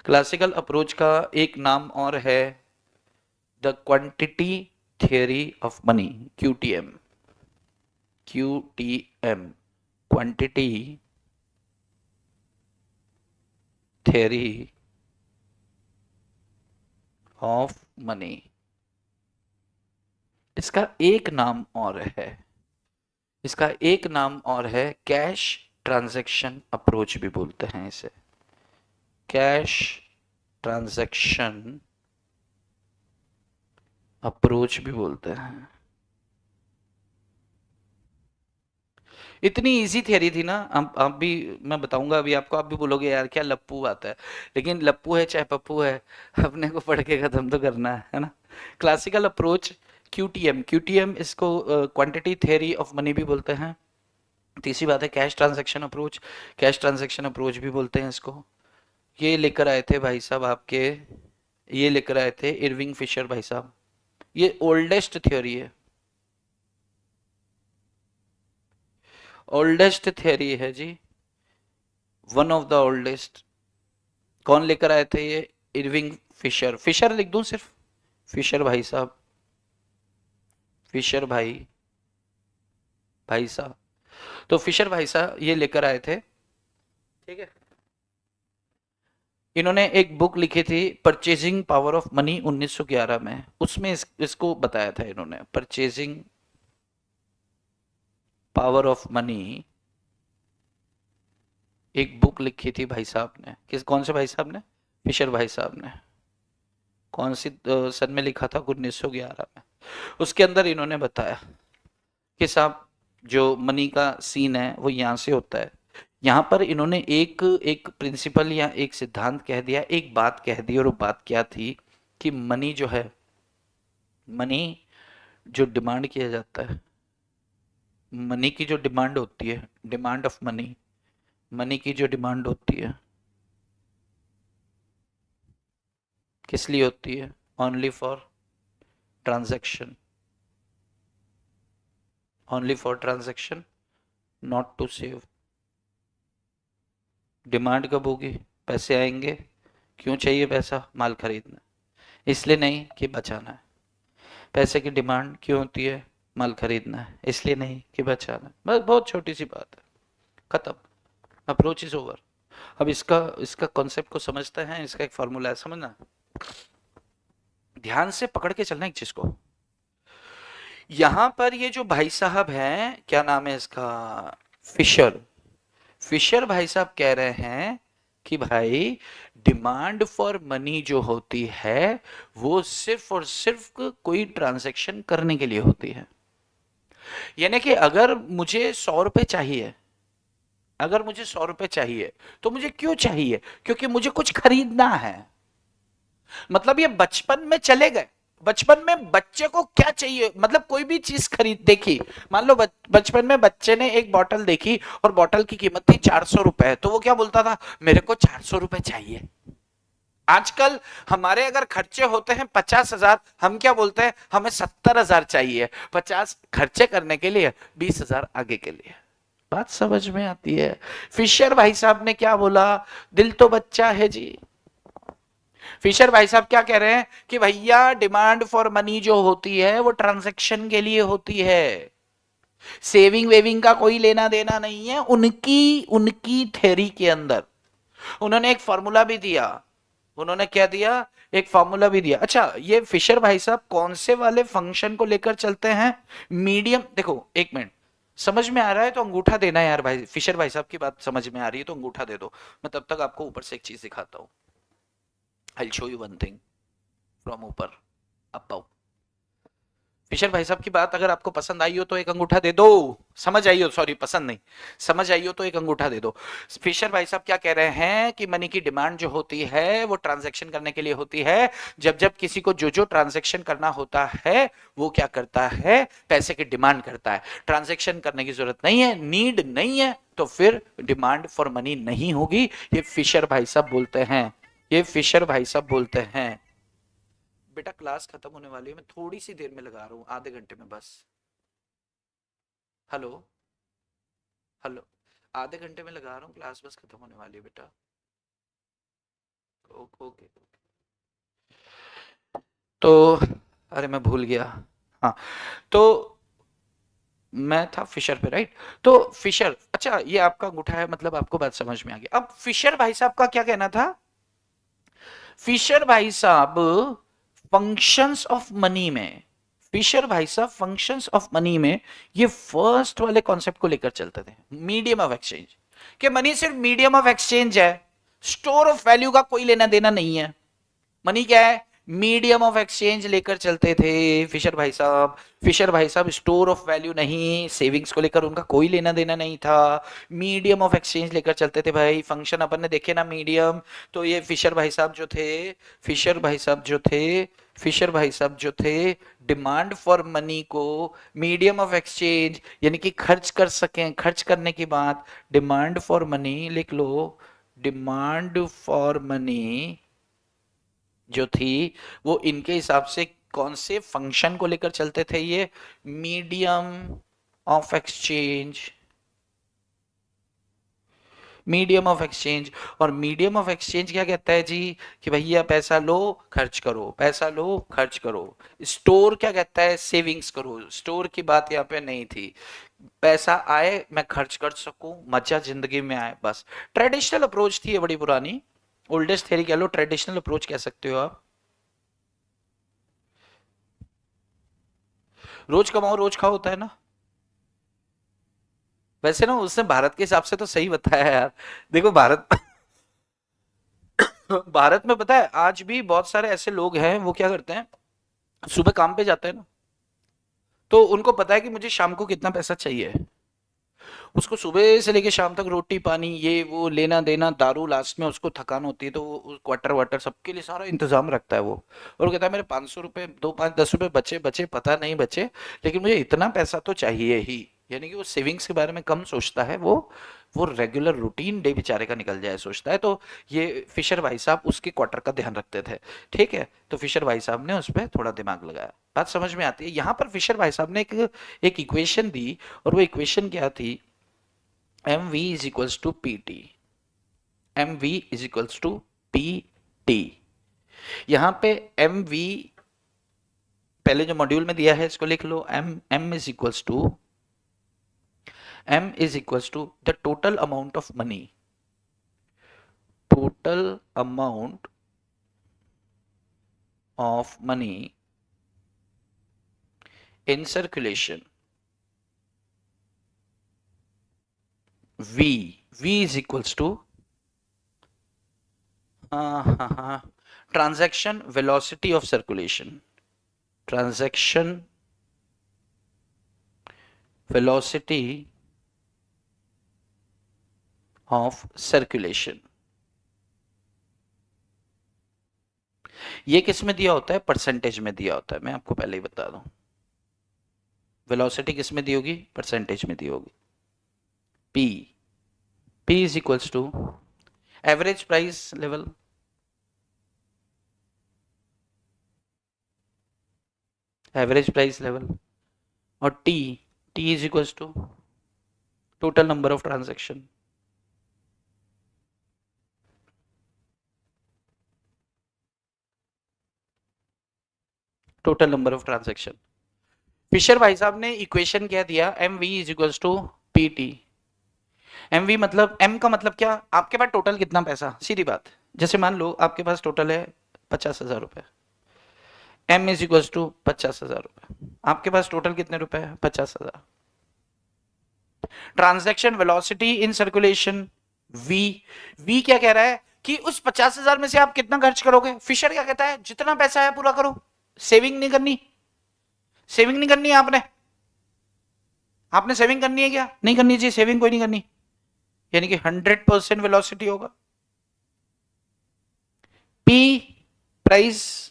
क्लासिकल अप्रोच का एक नाम और है the quantity theory of money, QTM. QTM, quantity theory of money. इसका एक नाम और है, इसका एक नाम और है कैश ट्रांजैक्शन अप्रोच भी बोलते हैं इसे। कैश ट्रांजैक्शन अप्रोच भी बोलते हैं। इतनी इजी थियरी थी ना, आप भी, मैं बताऊंगा अभी आपको, आप भी बोलोगे यार क्या लप्पू बात है, लेकिन लप्पू है चाहे पप्पू है, अपने को पढ़ के खत्म तो करना है ना। क्लासिकल अप्रोच, क्यूटीएम, क्यूटीएम इसको क्वांटिटी थियरी ऑफ मनी भी बोलते हैं। तीसरी बात है cash transaction approach, cash transaction approach भी बोलते हैं इसको। ये लेकर आए थे भाई साहब आपके, ये लेकर आए थे इरविंग फिशर भाई साहब। ये ओल्डेस्ट थ्योरी है, ओल्डेस्ट थ्योरी है जी, वन ऑफ द ओल्डेस्ट। कौन लेकर आए थे ये? Irving Fisher. फिशर लिख दूं सिर्फ? फिशर भाई साहब, फिशर भाई, भाई साहब। तो फिशर भाई साहब ये लेकर आए थे, ठीक है। इन्होंने एक बुक लिखी थी परचेजिंग पावर ऑफ मनी 1911 में, उसमें इसको बताया था इन्होंने, परचेजिंग पावर ऑफ मनी। एक बुक लिखी थी भाई साहब ने, किस, कौन से भाई साहब ने? फिशर भाई साहब ने। कौन सी सन में लिखा था? 1911 में। उसके अंदर इन्होंने बताया कि साहब जो मनी का सीन है वो यहाँ से होता है। यहाँ पर इन्होंने एक एक प्रिंसिपल या एक सिद्धांत कह दिया, एक बात कह दी, और वो बात क्या थी कि मनी जो है, मनी जो डिमांड किया जाता है, मनी की जो डिमांड होती है, डिमांड ऑफ मनी, मनी की जो डिमांड होती है किस लिए होती है? Only for transaction, only for transaction, not to save. Demand कब होगी? पैसे आएंगे। क्यों चाहिए पैसा? माल खरीदना, इसलिए नहीं कि बचाना है। पैसे की डिमांड क्यों होती है? माल खरीदना है, इसलिए नहीं कि बचाना है। बस बहुत छोटी सी बात है, खत्म। Approach is over. अब इसका इसका कॉन्सेप्ट को समझते हैं, इसका एक फॉर्मूला है, समझना, ध्यान से पकड़ के चलना एक चीज को। यहां पर ये जो भाई साहब हैं, क्या नाम है इसका? फिशर। फिशर भाई साहब कह रहे हैं कि भाई डिमांड फॉर मनी जो होती है वो सिर्फ और सिर्फ कोई ट्रांजैक्शन करने के लिए होती है। यानी कि अगर मुझे 100 रुपए चाहिए, अगर मुझे 100 रुपए चाहिए, तो मुझे क्यों चाहिए? क्योंकि मुझे कुछ खरीदना है। मतलब ये बचपन में चले गए, बचपन में बच्चे को क्या चाहिए, मतलब कोई भी चीज खरीद देखी, मान लो बचपन में बच्चे ने एक बोतल देखी और बोतल की कीमत थी 400 रुपए, तो वो क्या बोलता था? मेरे को 400 रुपए चाहिए। आजकल हमारे अगर खर्चे होते हैं 50,000, हम क्या बोलते हैं? हमें 70,000 चाहिए, 50 खर्चे करने के लिए, 20,000 आगे के लिए। बात समझ में आती है? फिशर भाई साहब ने क्या बोला? दिल तो बच्चा है जी। फिशर भाई साहब क्या कह रहे हैं कि भैया डिमांड फॉर मनी जो होती है वो ट्रांजैक्शन के लिए होती है। सेविंग वेविंग का कोई लेना देना नहीं है उनकी उनकी थ्योरी के अंदर। उन्होंने एक फॉर्मूला भी दिया। उन्होंने क्या दिया? एक फॉर्मूला भी दिया। अच्छा, ये फिशर भाई साहब कौन से वाले फंक्शन को लेकर चलते हैं? मीडियम। देखो एक मिनट, समझ में आ रहा है तो अंगूठा देना यार भाई। फिशर भाई साहब की बात समझ में आ रही है तो अंगूठा दे दो। मैं तब तक आपको ऊपर से एक चीज दिखाता हूं। I show you one thing from ऊपर अप। फिशर भाई साहब की बात अगर आपको पसंद आई हो तो एक अंगूठा दे दो। समझ आई हो, सॉरी पसंद नहीं, समझ आई हो तो एक अंगूठा दे दो। फिशर भाई साहब क्या कह रहे हैं कि मनी की डिमांड जो होती है वो ट्रांजैक्शन करने के लिए होती है। जब जब किसी को जो जो ट्रांजैक्शन करना होता है वो क्या करता है? पैसे की डिमांड करता है। ट्रांजैक्शन करने की जरूरत नहीं है, नीड नहीं है, तो फिर डिमांड फॉर मनी नहीं होगी। ये फिशर भाई साहब बोलते हैं। ये फिशर भाई साहब बोलते हैं। बेटा क्लास खत्म होने वाली है, मैं थोड़ी सी देर में लगा रहा हूँ, आधे घंटे में बस। हेलो, हेलो, आधे घंटे में लगा रहा हूँ, क्लास बस खत्म होने वाली है बेटा। Okay okay. तो अरे मैं भूल गया। हाँ, तो मैं था फिशर पे, राइट? तो फिशर, अच्छा ये आपका अंगूठा है, मतलब आपको बात समझ में आ गई। अब फिशर भाई साहब का क्या कहना था? फिशर भाई साहब फंक्शंस ऑफ मनी में, फिशर भाई साहब फंक्शंस ऑफ मनी में ये फर्स्ट वाले कॉन्सेप्ट को लेकर चलते थे, मीडियम ऑफ एक्सचेंज। कि मनी सिर्फ मीडियम ऑफ एक्सचेंज है, स्टोर ऑफ वैल्यू का कोई लेना देना नहीं है। मनी क्या है? मीडियम ऑफ एक्सचेंज लेकर चलते थे फिशर भाई साहब। फिशर भाई साहब स्टोर ऑफ वैल्यू नहीं, सेविंग्स को लेकर उनका कोई लेना देना नहीं था। मीडियम ऑफ एक्सचेंज लेकर चलते थे भाई। फंक्शन अपन ने देखे ना मीडियम। तो ये फिशर भाई साहब जो थे, फिशर भाई साहब जो थे, फिशर भाई साहब जो थे, डिमांड फॉर मनी को मीडियम ऑफ एक्सचेंज, यानी कि खर्च कर सकें, खर्च करने की बात, डिमांड फॉर मनी लिख लो। डिमांड फॉर मनी जो थी वो इनके हिसाब से कौन से फंक्शन को लेकर चलते थे? ये medium of exchange, medium of exchange. और मीडियम ऑफ एक्सचेंज क्या कहता है जी? कि भैया पैसा लो खर्च करो, पैसा लो खर्च करो। स्टोर क्या कहता है? सेविंग्स करो। स्टोर की बात यहाँ पे नहीं थी। पैसा आए मैं खर्च कर सकूं, मजा जिंदगी में आए, बस। ट्रेडिशनल अप्रोच थी ये, बड़ी पुरानी, ओल्डेस्ट थ्योरी कह लो, ट्रेडिशनल अप्रोच कह सकते हो आप। रोज कमाओ रोज खाओ होता है ना। वैसे ना उसने भारत के हिसाब से तो सही बताया है यार। देखो भारत भारत में पता है आज भी बहुत सारे ऐसे लोग हैं, वो क्या करते हैं, सुबह काम पे जाते हैं ना, तो उनको पता है कि मुझे शाम को कितना पैसा चाहिए। उसको सुबह से लेके शाम तक रोटी पानी ये वो लेना देना, दारू, लास्ट में उसको थकान होती है तो वो क्वार्टर वाटर सबके लिए सारा इंतजाम रखता है वो। और वो कहता है मेरे 500 रुपए, 2 5 10 रुपए बचे बचे पता नहीं बचे, लेकिन मुझे इतना पैसा तो चाहिए ही। यानी कि वो सेविंग्स के बारे में कम सोचता है, वो रेगुलर रूटीन डे बेचारे का निकल जाए सोचता है। तो ये फिशर भाई साहब उसके क्वार्टर का ध्यान रखते थे। ठीक है, तो फिशर भाई साहब ने उस पर थोड़ा दिमाग लगाया। बात समझ में आती है? यहाँ पर फिशर भाई साहब ने एक इक्वेशन दी, और वो इक्वेशन क्या थी? M V is equals to P T. M V is equals to P T. यहां पे एम वी पहले जो मॉड्यूल में दिया है इसको लिख लो। M is equals to the total amount of money, total amount of money in circulation. V, V is equals to transaction velocity of circulation, transaction velocity of circulation. ये किस में दिया होता है? परसेंटेज में दिया होता है, मैं आपको पहले ही बता दूं। वेलोसिटी किस में दी होगी? परसेंटेज में दी होगी। P, P is equals to average price level, average price level. और T, T is equals to total number of transaction. Total number of transaction. Fisher भाई साहब ने इक्वेशन क्या दिया, M V is equal to P T. M V मतलब, M का मतलब क्या, आपके पास टोटल कितना पैसा, सीधी बात। जैसे मान लो आपके पास टोटल है 50,000 रुपए, एम इज इक्वल टू 50,000 रुपए। आपके पास टोटल कितने रुपए है, 50,000। Transaction velocity in circulation, V. V क्या कह रहा है कि उस 50,000 में से आप कितना खर्च करोगे। फिशर क्या कहता है, जितना पैसा है पूरा करो, सेविंग नहीं करनी। सेविंग नहीं करनी है आपने, आपने सेविंग करनी है क्या, नहीं करनी चाहिए, सेविंग कोई नहीं करनी। यानी कि 100% वेलोसिटी होगा। पी प्राइस,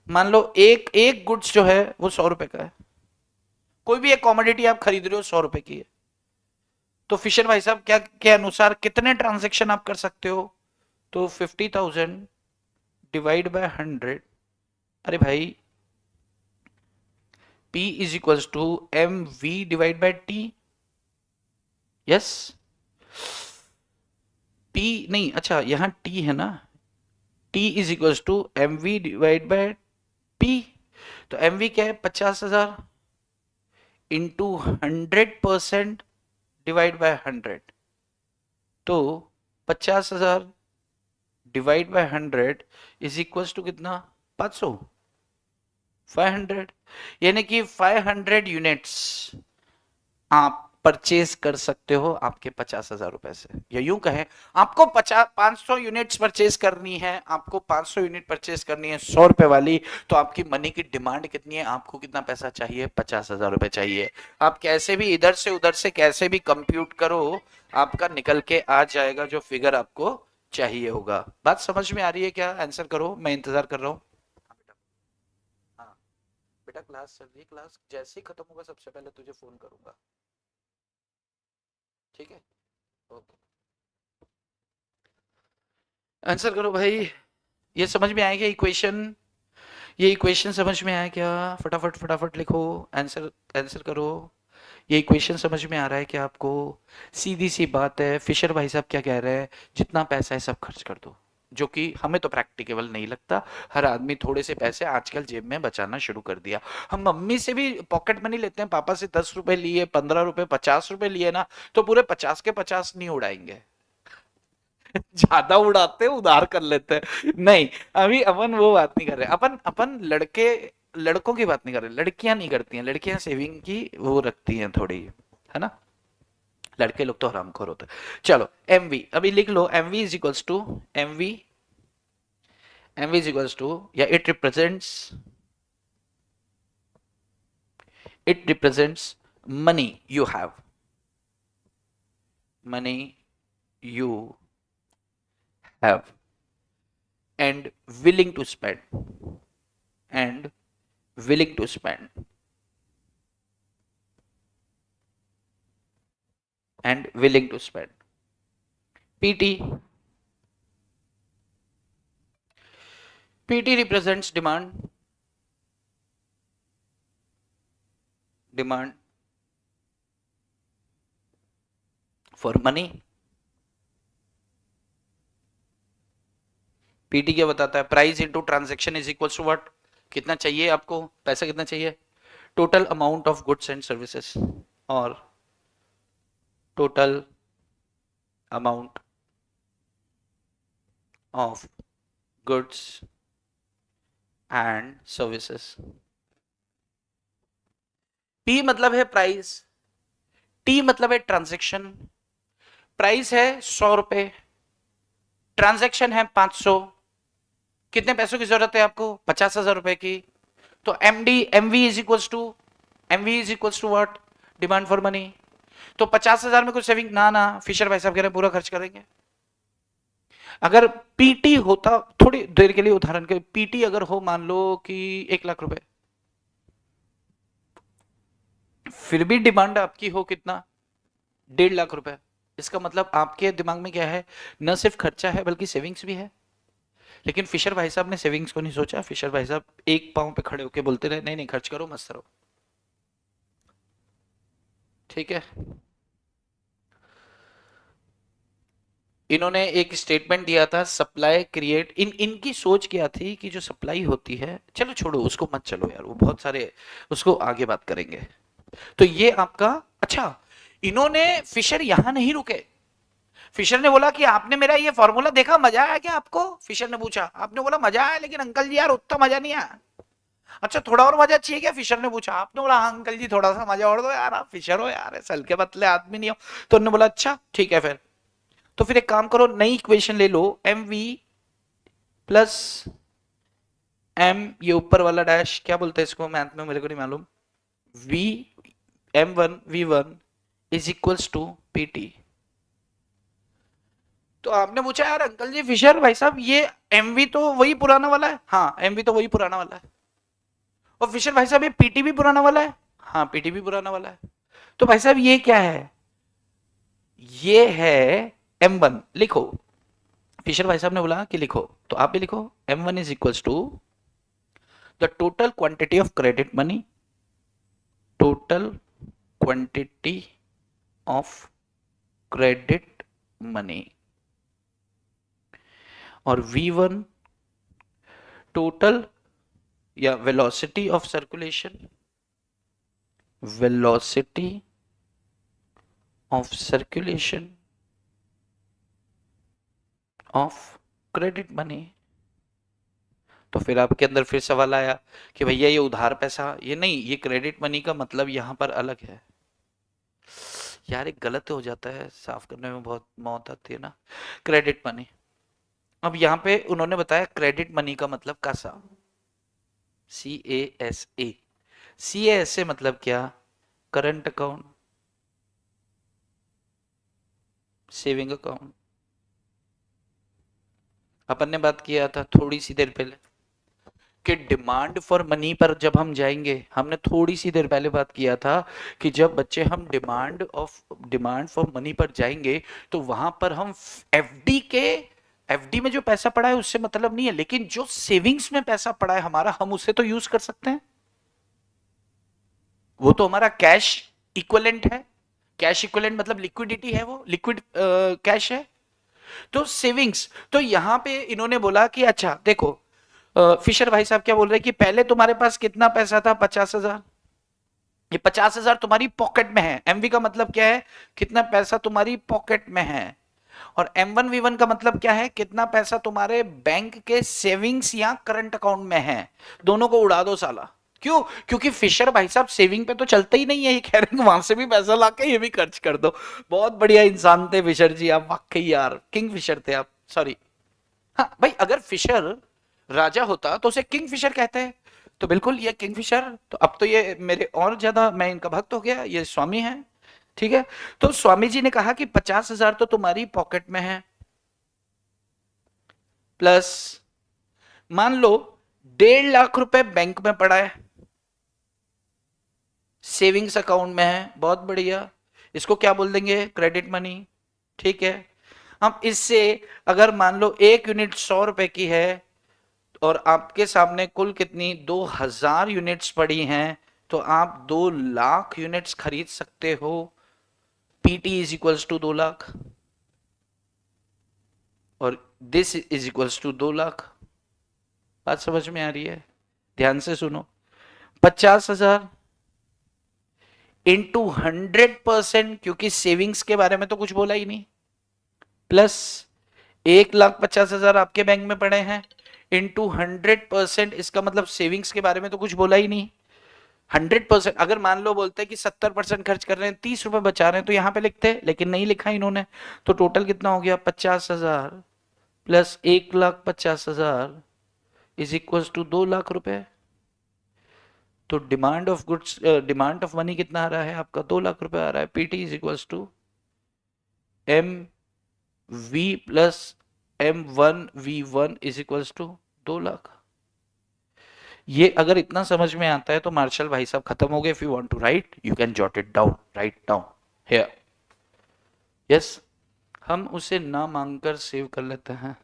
मान लो एक एक गुड्स जो है वो 100 रुपए का है, कोई भी एक कॉमोडिटी आप खरीद रहे हो 100 रुपए की है, तो फिशर भाई साहब क्या के अनुसार कितने ट्रांजेक्शन आप कर सकते हो, तो 50,000 डिवाइड बाय 100। अरे भाई, P is equal to M V divide by T. Yes, P नहीं, अच्छा यहां T है ना, T is equal to M V divide by P। तो एम वी क्या है, 50,000 इंटू 100% डिवाइड बाय 100। तो 50,000 divide by 100 is equal to कितना, 500, 500। यानी कि 500 यूनिट्स आप परचेज कर सकते हो आपके 50,000 रुपए से। या यूं कहें, आपको 500 यूनिट्स परचेज करनी है, आपको 500 यूनिट परचेज करनी है 100 रुपए वाली, तो आपकी मनी की डिमांड कितनी है, आपको कितना पैसा चाहिए, 50,000 रुपए चाहिए। आप कैसे भी इधर से उधर से कैसे भी कंप्यूट करो, आपका निकल के आ जाएगा जो फिगर आपको चाहिए होगा। बात समझ में आ रही है क्या, आंसर करो, मैं इंतजार कर रहा हूँ। हाँ बेटा, क्लास चल रही है, क्लास जैसे ही खत्म होगा सबसे पहले तुझे फोन करूंगा, ठीक है, ओके। आंसर करो भाई, ये समझ में आया क्या इक्वेशन, ये इक्वेशन समझ में आया क्या, फटाफट फटाफट लिखो, आंसर आंसर करो। ये इक्वेशन समझ में आ रहा है क्या आपको, सीधी सी बात है। फिशर भाई साहब क्या कह रहे हैं, जितना पैसा है सब खर्च कर दो, जो कि हमें तो प्रैक्टिकेबल नहीं लगता। हर आदमी थोड़े से पैसे आजकल जेब में बचाना शुरू कर दिया। हम मम्मी से भी पॉकेट मनी लेते हैं, पापा से 10 रुपए लिए, 15 रुपए, 50 रुपए लिए ना, तो पूरे 50 के 50 नहीं उड़ाएंगे। ज्यादा उड़ाते हैं, उधार कर लेते हैं, नहीं। अभी अपन वो बात नहीं कर रहे, अपन अपन लड़के लड़कों की बात नहीं कर रहे, लड़कियां नहीं करती हैं, लड़कियां सेविंग की वो रखती हैं थोड़ी, है ना। लड़के लोग तो हरामखोर होते हैं। चलो एम वी अभी लिख लो, M V is equals to M V, M V is equals to, या it represents money you have, money you have and willing to spend, and willing to spend, and willing to spend. PT, PT represents demand, demand for money. PT क्या बताता है, price into transaction is equal to what, कितना चाहिए आपको, पैसा कितना चाहिए, total amount of goods and services, और total amount of goods and services. P मतलब है प्राइस, T मतलब है ट्रांजेक्शन। प्राइस है 100 रुपए, ट्रांजेक्शन है 500, कितने पैसों की जरूरत है आपको, 50,000 रुपए की। तो MV is equal to, MV is equal to what, demand for money. तो 50,000 में कुछ सेविंग ना ना, फिशर भाई साहब कह रहे हैं पूरा खर्च करेंगे। अगर पीटी होता, थोड़ी देर के लिए उदाहरण के, पीटी अगर हो मान लो कि 1 लाख रुपए, फिर भी डिमांड आपकी हो कितना, 1.5 लाख रुपए। इसका मतलब आपके दिमाग में क्या है, न सिर्फ खर्चा है बल्कि सेविंग्स भी है। लेकिन फिशर भाई साहब ने सेविंग्स को नहीं सोचा, फिशर भाई साहब एक पांव पे खड़े होकर बोलते रहे, नहीं नहीं खर्च करो, मस्त रहो, ठीक है। इन्होंने एक स्टेटमेंट दिया था, सप्लाई क्रिएट, इनकी सोच क्या थी कि जो सप्लाई होती है, चलो छोड़ो उसको मत, चलो यार वो बहुत सारे, उसको आगे बात करेंगे। तो ये आपका, अच्छा, इन्होंने, फिशर यहां नहीं रुके। फिशर ने बोला कि आपने मेरा ये फॉर्मूला देखा, मजा आया क्या आपको? फिशर ने पूछा। आपने बोला मजा आया, लेकिन अंकल जी यार उतना मजा नहीं आया। अच्छा थोड़ा और मजा चाहिए क्या? फिशर ने पूछा। आपने बोला हाँ अंकल जी थोड़ा सा मजा और दो यार, आप फिशर हो यार, ऐसे हल्के पतले आदमी नहीं हो। तो उन्होंने बोला अच्छा ठीक है फिर। तो फिर एक काम करो, नई इक्वेशन ले लो, एम वी प्लस एम, ये ऊपर वाला डैश क्या बोलते हैं इसको मैथ में, मेरे को नहीं मालूम, V, M1 V1 is equals to PT। तो आपने पूछा यार अंकल जी फिशर भाई साहब ये MV तो वही पुराना वाला है? हाँ MV तो वही पुराना वाला है। और फिशर भाई साहब ये PT भी पुराना वाला है? हाँ PT भी पुराना वाला है। तो भाई साहब ये क्या है? ये है M1, लिखो। फिशर भाई साहब ने बोला कि लिखो, तो आप भी लिखो, M1 is equals to the total quantity of credit money, total quantity of credit money, और V1 टोटल या velocity of circulation, velocity of circulation of credit money. तो फिर आपके अंदर फिर सवाल आया कि भैया ये उधार पैसा, ये नहीं, ये क्रेडिट मनी का मतलब यहां पर अलग है। यार एक गलत हो जाता है, साफ करने में बहुत मौत आती है ना। क्रेडिट मनी, अब यहां पे उन्होंने बताया क्रेडिट मनी का मतलब कैसा, CASA। CASA मतलब क्या? Current account, saving account. अपन ने बात किया था थोड़ी सी देर पहले कि डिमांड फॉर मनी पर जब हम जाएंगे, हमने थोड़ी सी देर पहले बात किया था कि जब बच्चे हम डिमांड फॉर मनी पर जाएंगे, तो वहां पर हम एफडी में जो पैसा पड़ा है उससे मतलब नहीं है, लेकिन जो सेविंग्स में पैसा पड़ा है हमारा, हम उसे तो यूज कर सकते हैं। वो तो हमारा कैश इक्विवेलेंट है। कैश इक्विवेलेंट मतलब लिक्विडिटी है, वो लिक्विड कैश है। तो सेविंग्स, तो यहां पे इन्होंने बोला कि अच्छा देखो, फिशर भाई साहब क्या बोल रहे हैं कि पहले तुम्हारे पास कितना पैसा था? 50,000। ये 50,000 तुम्हारी पॉकेट में है। एमवी का मतलब क्या है? कितना पैसा तुम्हारी पॉकेट में है। और M1V1 का मतलब क्या है? कितना पैसा तुम्हारे बैंक के सेविंग्स या करंट अकाउंट में है। दोनों को उड़ा दो साला। क्यों? क्योंकि फिशर भाई साहब सेविंग पे तो चलते ही नहीं है, ये कह रहे हैं वहां से भी पैसा लाके ये भी खर्च कर दो। बहुत बढ़िया इंसान थे फिशर जी आप, वाकई यार किंग फिशर थे आप, सॉरी। हाँ भाई, अगर फिशर राजा होता तो उसे किंग फिशर कहते हैं। तो बिल्कुल ये किंग फिशर, तो अब तो ये मेरे और ज्यादा, मैं इनका भक्त हो गया, ये स्वामी है। ठीक है। तो स्वामी जी ने कहा कि 50,000 तो तुम्हारी पॉकेट में है, प्लस मान लो 1.5 लाख रुपए बैंक में पड़ा है, सेविंग्स अकाउंट में है, बहुत बढ़िया। इसको क्या बोल देंगे? Credit money. ठीक है। अब इससे अगर मान लो 1 यूनिट 100 रुपए की है, और आपके सामने कुल कितनी 2,000 यूनिट्स पड़ी हैं, तो आप 2 लाख यूनिट्स खरीद सकते हो। PT is equals to 2 lakh, और this is equals to 2 lakh. बात समझ में आ रही है? ध्यान से सुनो, 50,000 इंटू 100%, क्योंकि सेविंग्स के बारे में तो कुछ बोला ही नहीं, प्लस 1,50,000 आपके बैंक में पड़े हैं, इंटू 100%, इसका मतलब सेविंग्स के बारे में तो कुछ बोला ही नहीं। 100%, अगर मान लो बोलते हैं कि 70% खर्च कर रहे हैं, 30 रुपए बचा रहे हैं, तो यहां पे लिखते, लेकिन नहीं लिखा इन्होंने। तो टोटल कितना हो गया? 50,000 plus 1,50,000 is equal to 2 lakh रुपए। तो डिमांड ऑफ मनी कितना आ रहा है आपका? 2 लाख रुपए आ रहा है। PT is equal to MV plus M1V1 is equal to 2 lakh. ये अगर इतना समझ में आता है तो मार्शल भाई साहब खत्म हो गए। If you want to write you can jot it down, right down here. Yes, हम उसे ना मांगकर सेव कर लेते हैं।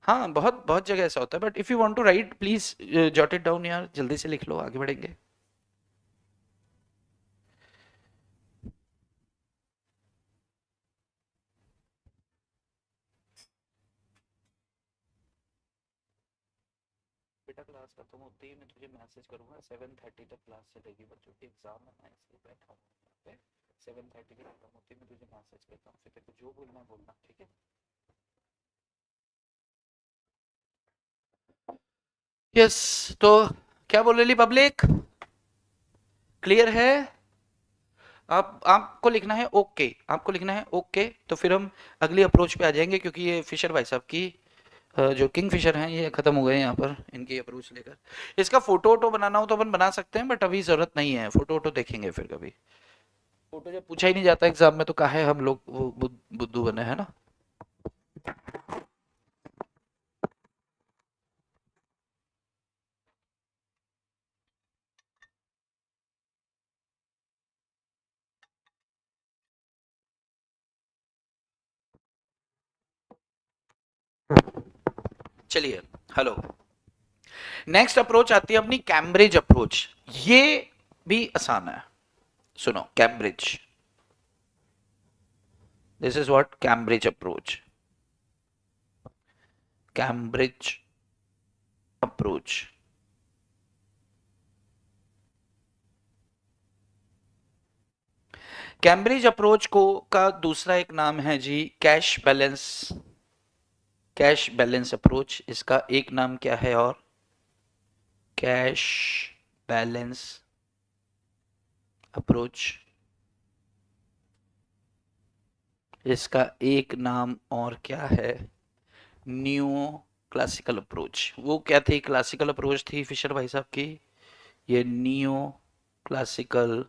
हाँ बहुत बहुत जगह ऐसा होता है, but if you want to write please jot it down यार, जल्दी से लिख लो, आगे बढ़ेंगे। बेटा क्लास खत्म होती ही मैं तुझे मैसेज करूंगा। 7:30 तक क्लास चलेगी, बच्चों की एग्जाम है ना, इसलिए बैठा हूँ यहाँ पे। 7:30 की खत्म होती है, मैं तुझे मैसेज करता हूँ, फिर तेरे को जो बोलना है बोलना, ठीक है? यस। तो क्या बोल रही पब्लिक? क्लियर है? आप आपको लिखना है ओके, आपको लिखना है ओके। तो फिर हम अगली अप्रोच पे आ जाएंगे, क्योंकि ये फिशर भाई साहब की जो किंग फिशर हैं ये खत्म हो गए यहाँ पर इनकी अप्रोच लेकर। इसका फोटो वोटो बनाना हो तो अपन बना सकते हैं, बट अभी जरूरत नहीं है। फोटो वोटो देखेंगे फिर कभी। फोटो जब पूछा ही नहीं जाता एग्जाम में तो काहे हम लोग वो बुद्धू बने, है ना? चलिए, हेलो। नेक्स्ट अप्रोच आती है अपनी कैम्ब्रिज अप्रोच। ये भी आसान है, सुनो। Cambridge, this is what Cambridge approach. Cambridge approach, Cambridge approach को का दूसरा एक नाम है जी cash balance. Cash balance approach, इसका एक नाम क्या है? और कैश बैलेंस अप्रोच, इसका एक नाम और क्या है? New classical approach. वो क्या थी? क्लासिकल अप्रोच थी फिशर भाई साहब की, ये new classical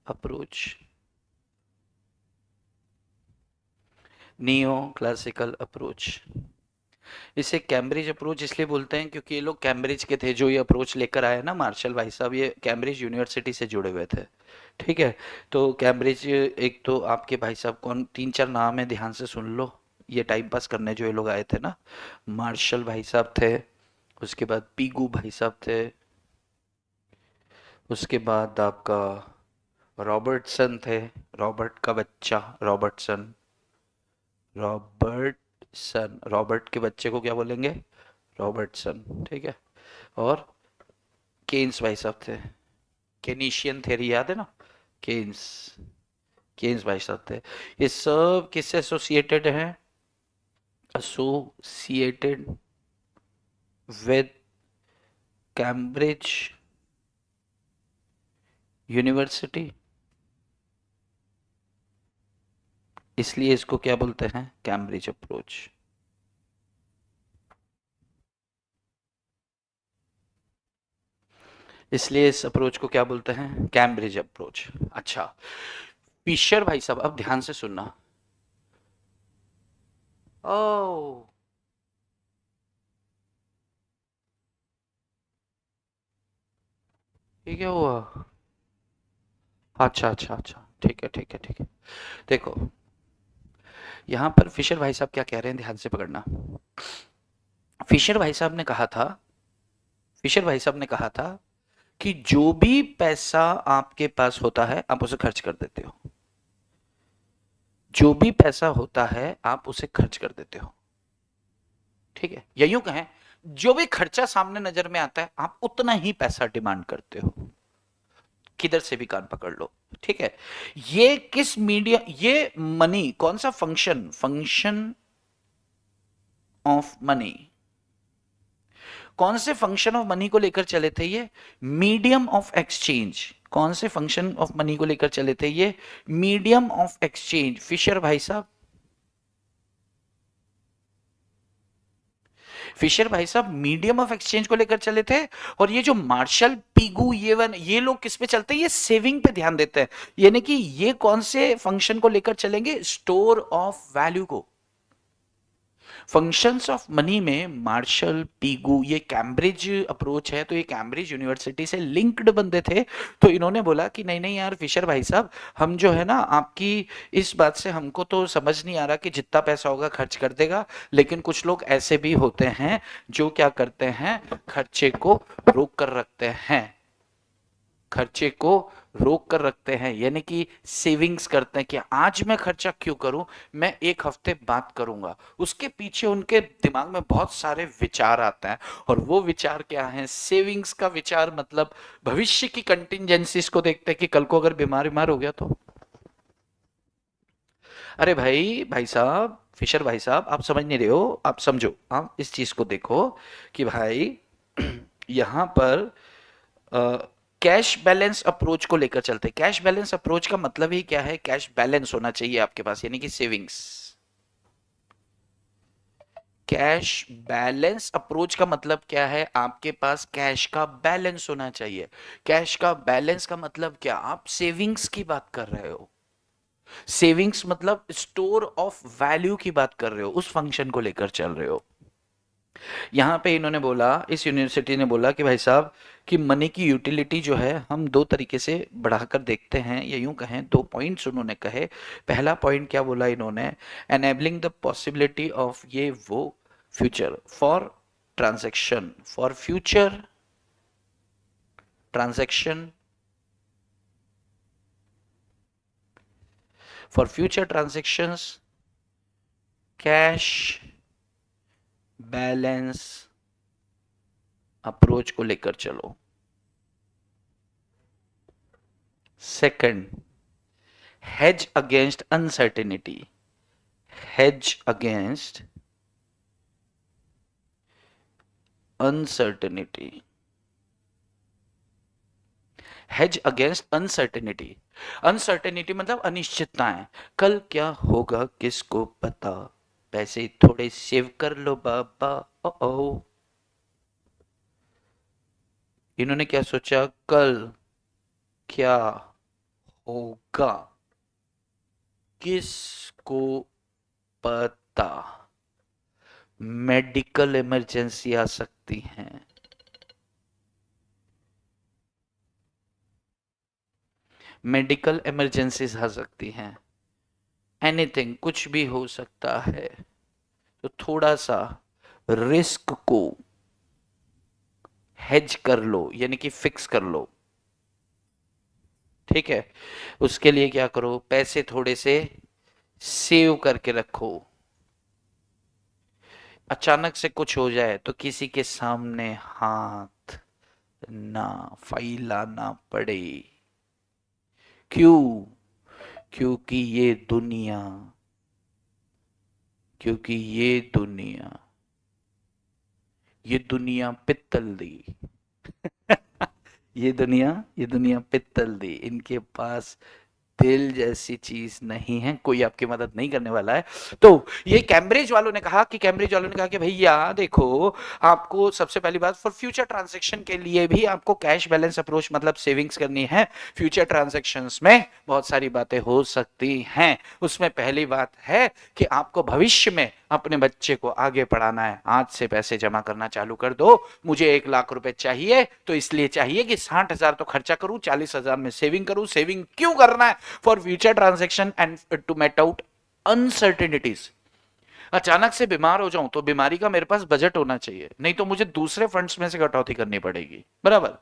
approach. Neo classical approach, इसे कैम्ब्रिज अप्रोच इसलिए बोलते हैं क्योंकि ये लोग कैम्ब्रिज के थे जो ये अप्रोच लेकर आए ना, मार्शल भाई साहब। ये कैम्ब्रिज यूनिवर्सिटी से जुड़े हुए थे, ठीक है? तो कैम्ब्रिज, एक तो आपके भाई साहब कौन, तीन चार नाम है, ध्यान से सुन लो। ये टाइम पास करने जो ये लोग आए थे ना, मार्शल भाई साहब थे, उसके बाद पीगू भाई साहब थे, उसके बाद आपका रॉबर्टसन थे, रॉबर्ट का बच्चा रॉबर्टसन, रॉबर्टसन, रॉबर्ट के बच्चे को क्या बोलेंगे? रॉबर्टसन, ठीक है? और केन्स भाई साहब थे, केनीशियन थ्योरी याद है ना? केन्स, केन्स भाई साहब थे। ये सब किससे एसोसिएटेड हैं? एसोसिएटेड विद कैम्ब्रिज यूनिवर्सिटी, इसलिए इसको क्या बोलते हैं? Cambridge approach. इसलिए इस अप्रोच को क्या बोलते हैं? Cambridge approach. अच्छा, फिशर भाई साहब अब ध्यान से सुनना। ओ, ये क्या हुआ? अच्छा अच्छा अच्छा, ठीक है ठीक है ठीक है। देखो, यहाँ पर फिशर भाई साहब क्या कह रहे हैं, ध्यान से पकड़ना। फिशर भाई साहब ने कहा था, फिशर भाई साहब ने कहा था कि जो भी पैसा आपके पास होता है आप उसे खर्च कर देते हो। जो भी पैसा होता है आप उसे खर्च कर देते हो, ठीक है? या यूं कहें, जो भी खर्चा सामने नजर में आता है आप उतना ही पैसा डिमांड करते हो। किधर से भी कान पकड़ लो, ठीक है? ये किस मीडिया, ये मनी कौन सा फंक्शन, फंक्शन ऑफ मनी, कौन से फंक्शन ऑफ मनी को लेकर चले थे ये? Medium of exchange. कौन से फंक्शन ऑफ मनी को लेकर चले थे ये? Medium of exchange. फिशर भाई साहब, फिशर भाई साहब मीडियम ऑफ एक्सचेंज को लेकर चले थे। और ये जो मार्शल, पीगू, ये लोग किस पे चलते हैं? ये सेविंग पे ध्यान देते हैं। यानी कि ये कौन से फंक्शन को लेकर चलेंगे? स्टोर ऑफ वैल्यू को। फंक्शंस ऑफ मनी में मार्शल, पीगू, ये कैम्ब्रिज अप्रोच है, तो ये कैम्ब्रिज यूनिवर्सिटी से लिंक्ड बंदे थे। तो इन्होंने बोला कि नहीं नहीं यार फिशर भाई साहब, हम जो है ना आपकी इस बात से हमको तो समझ नहीं आ रहा कि जितना पैसा होगा खर्च कर देगा, लेकिन कुछ लोग ऐसे भी होते हैं जो क्या करते हैं, खर्चे को रोक कर रखते हैं। खर्चे को रोक कर रखते हैं, यानी कि सेविंग्स करते हैं कि आज मैं खर्चा क्यों करूं, मैं एक हफ्ते बाद करूंगा। उसके पीछे उनके दिमाग में बहुत सारे विचार आते हैं, और वो विचार क्या है? सेविंग्स का विचार मतलब भविष्य की कंटिजेंसीज को देखते हैं कि कल को अगर बीमार बीमार हो गया तो। अरे भाई, भाई साहब, फिशर भाई साहब, आप समझ नहीं रहे हो, आप समझो, आप इस चीज को देखो कि भाई यहां पर कैश बैलेंस अप्रोच को लेकर चलते हैं। कैश बैलेंस अप्रोच का मतलब ही क्या है? कैश बैलेंस होना चाहिए आपके पास, यानी कि सेविंग्स। कैश बैलेंस अप्रोच का मतलब क्या है? आपके पास कैश का बैलेंस होना चाहिए। कैश का बैलेंस का मतलब क्या? आप सेविंग्स की बात कर रहे हो। सेविंग्स मतलब स्टोर ऑफ वैल्यू की बात कर रहे हो, उस फंक्शन को लेकर चल रहे हो। यहाँ पे इन्होंने बोला, इस यूनिवर्सिटी ने बोला कि भाई साहब कि मनी की यूटिलिटी जो है हम दो तरीके से बढ़ाकर देखते हैं, या यूं कहें दो पॉइंट्स उन्होंने कहे। पहला पॉइंट क्या बोला इन्होंने? एनेबलिंग द पॉसिबिलिटी ऑफ, ये वो future for transaction, for future transaction, for future transactions cash balance approach को लेकर चलो। Second, hedge against uncertainty, hedge against uncertainty, hedge against uncertainty। uncertainty मतलब अनिश्चितताएं, कल क्या होगा किसको पता, पैसे थोड़े सेव कर लो बाबा। ओ इन्होंने क्या सोचा? कल क्या होगा किसको पता, मेडिकल इमरजेंसी आ सकती है, मेडिकल इमरजेंसीज आ सकती हैं, एनीथिंग, कुछ भी हो सकता है। तो थोड़ा सा रिस्क को हेज कर लो, यानी कि फिक्स कर लो। ठीक है, उसके लिए क्या करो? पैसे थोड़े से सेव करके रखो। अचानक से कुछ हो जाए तो किसी के सामने हाथ ना फैलाना पड़े। क्यों? क्योंकि क्योंकि ये दुनिया पित्तल दी। ये दुनिया पित्तल दी, इनके पास दिल जैसी चीज नहीं है, कोई आपकी मदद नहीं करने वाला है। तो ये कैम्ब्रिज वालों ने कहा कि भैया देखो, आपको सबसे पहली बात, फॉर फ्यूचर ट्रांजैक्शन के लिए भी आपको कैश बैलेंस अप्रोच मतलब सेविंग्स करनी है। फ्यूचर ट्रांजैक्शंस में बहुत सारी बातें हो सकती हैं, उसमें पहली बात है कि आपको भविष्य में अपने बच्चे को आगे पढ़ाना है। आज से पैसे जमा करना चालू कर दो। मुझे 1 लाख रुपए चाहिए, तो इसलिए चाहिए कि 60,000 तो खर्चा करूं, 40,000 में सेविंग करूं। सेविंग क्यों करना है? For future transaction and to met out uncertainties. अचानक से बीमार हो जाऊं तो बीमारी का मेरे पास बजट होना चाहिए, नहीं तो मुझे दूसरे फंड्स में से कटौती करनी पड़ेगी, बराबर।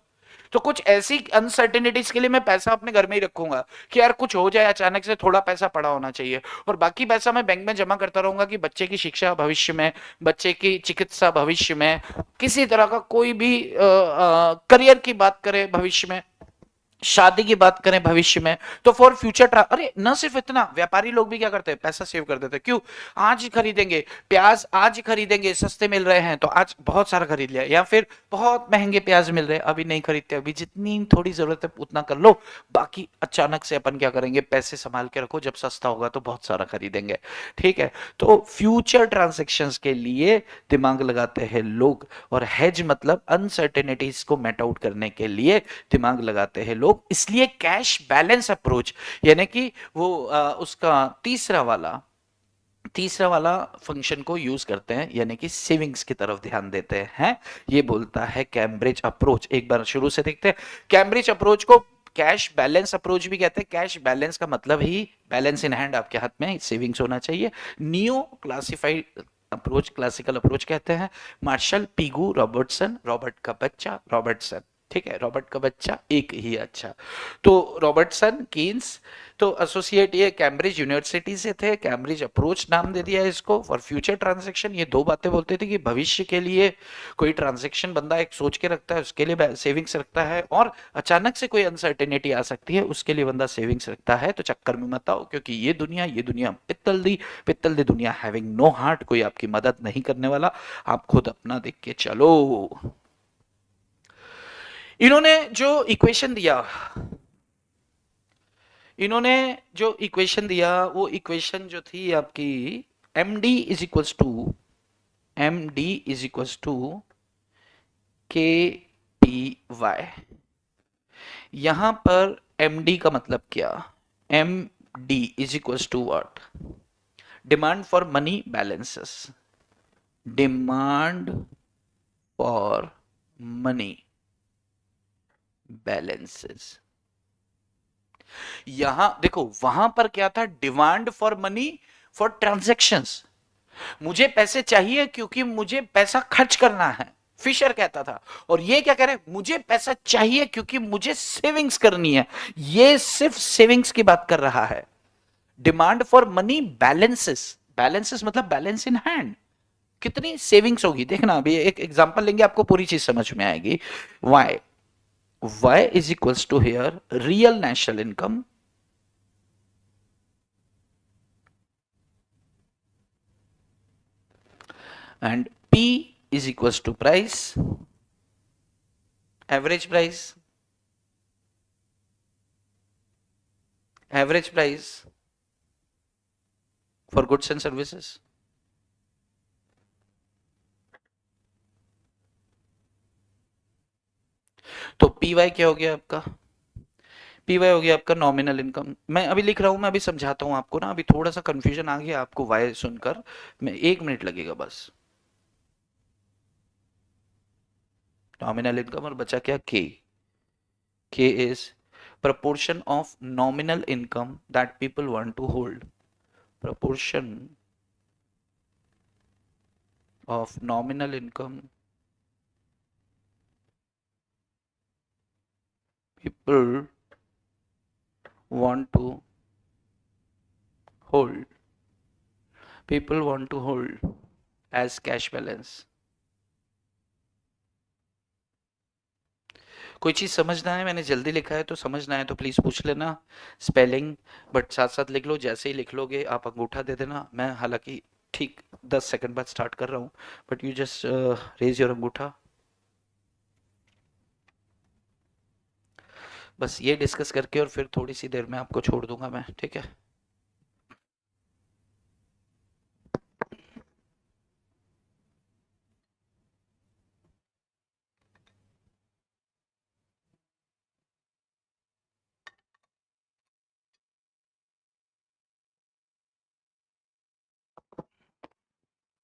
तो कुछ ऐसी अनसर्टेनिटीज के लिए मैं पैसा अपने घर में ही रखूंगा कि यार कुछ हो जाए अचानक से, थोड़ा पैसा पड़ा होना चाहिए। और बाकी पैसा मैं बैंक में जमा करता रहूंगा कि बच्चे की शिक्षा भविष्य में, बच्चे की चिकित्सा भविष्य में, किसी तरह का कोई भी करियर की बात करें भविष्य में, शादी की बात करें भविष्य में, तो फॉर फ्यूचर अरे न सिर्फ इतना, व्यापारी लोग भी क्या करते हैं? पैसा सेव कर देते हैं। क्यों? आज ही खरीदेंगे प्याज, आज ही खरीदेंगे, सस्ते मिल रहे हैं तो आज बहुत सारा खरीद लिया, या फिर बहुत महंगे प्याज मिल रहे हैं अभी नहीं खरीदते, अभी जितनी थोड़ी जरूरत है उतना कर लो, बाकी अचानक से अपन क्या करेंगे? पैसे संभाल के रखो, जब सस्ता होगा तो बहुत सारा खरीदेंगे। ठीक है, तो फ्यूचर ट्रांजेक्शंस के लिए दिमाग लगाते हैं लोग, और हेज मतलब अनसर्टेनिटीज को मेट आउट करने के लिए दिमाग लगाते हैं लोग। इसलिए कैश बैलेंस अप्रोच, यानी कि वो उसका तीसरा वाला फंक्शन को यूज करते हैं, यानी कि सेविंग्स की तरफ ध्यान देते हैं। ये बोलता है कैम्ब्रिज अप्रोच। एक बार शुरू से देखते हैं। कैम्ब्रिज अप्रोच को कैश बैलेंस अप्रोच भी कहते हैं। कैश बैलेंस का मतलब ही बैलेंस इन हैंड, आपके हाथ में सेविंग्स होना चाहिए। Neo classified approach, classical approach कहते हैं। मार्शल पिगू रॉबर्टसन, रॉबर्ट का बच्चा रॉबर्टसन, ठीक है, रॉबर्ट का बच्चा एक ही। अच्छा, तो रॉबर्टसन कीन्स, तो एसोसिएट ये कैम्ब्रिज यूनिवर्सिटी से थे, कैम्ब्रिज अप्रोच नाम दे दिया इसको। फॉर फ्यूचर ट्रांजैक्शन, ये दो बातें बोलते थे कि भविष्य के लिए कोई ट्रांजैक्शन बंदा एक सोच के रखता है, उसके लिए सेविंग्स रखता है, और अचानक से कोई अनसर्टेनिटी आ सकती है, उसके लिए बंदा सेविंग्स रखता है। तो चक्कर में मत आओ, क्योंकि ये दुनिया पित्तल दी दुनिया, हैविंग नो हार्ट, कोई आपकी मदद नहीं करने वाला, आप खुद अपना देख के चलो। इन्होंने जो इक्वेशन दिया, इन्होंने जो इक्वेशन दिया, वो इक्वेशन जो थी आपकी md kpy। यहां पर md का मतलब क्या? md is equal to what? Demand for money balances, demand for money balances. यहां देखो, वहां पर क्या था? Demand for money for transactions, मुझे पैसे चाहिए क्योंकि मुझे पैसा खर्च करना है, फिशर कहता था। और ये क्या कह रहे? मुझे पैसा चाहिए क्योंकि मुझे सेविंग्स करनी है। ये सिर्फ सेविंग्स की बात कर रहा है। Demand for money balances, balances मतलब बैलेंस इन हैंड, कितनी सेविंग्स होगी। देखना, अभी एक एग्जांपल लेंगे, आपको पूरी चीज समझ में आएगी। Y, y is equals to here real national income and p is equals to price, average price, average price for goods and services। तो पी वाई क्या हो गया आपका? पी वाई हो गया आपका नॉमिनल इनकम। मैं अभी लिख रहा हूं, मैं अभी समझाता हूं आपको ना, अभी थोड़ा सा कंफ्यूजन आ गया आपको वाई सुनकर, मैं 1 मिनट लगेगा बस। नॉमिनल इनकम और बचा क्या? के is proportion of nominal income that people want to hold, proportion of nominal income people want to hold, people want to hold as cash balance। कोई चीज समझना है, मैंने जल्दी लिखा है तो समझना है तो प्लीज पूछ लेना, स्पेलिंग बट साथ साथ लिख लो। जैसे ही लिख लोगे आप अंगूठा दे देना। मैं हालांकि ठीक 10 सेकंड बाद स्टार्ट कर रहा हूँ, but you just raise your अंगूठा। बस ये डिस्कस करके और फिर थोड़ी सी देर में आपको छोड़ दूंगा मैं, ठीक है?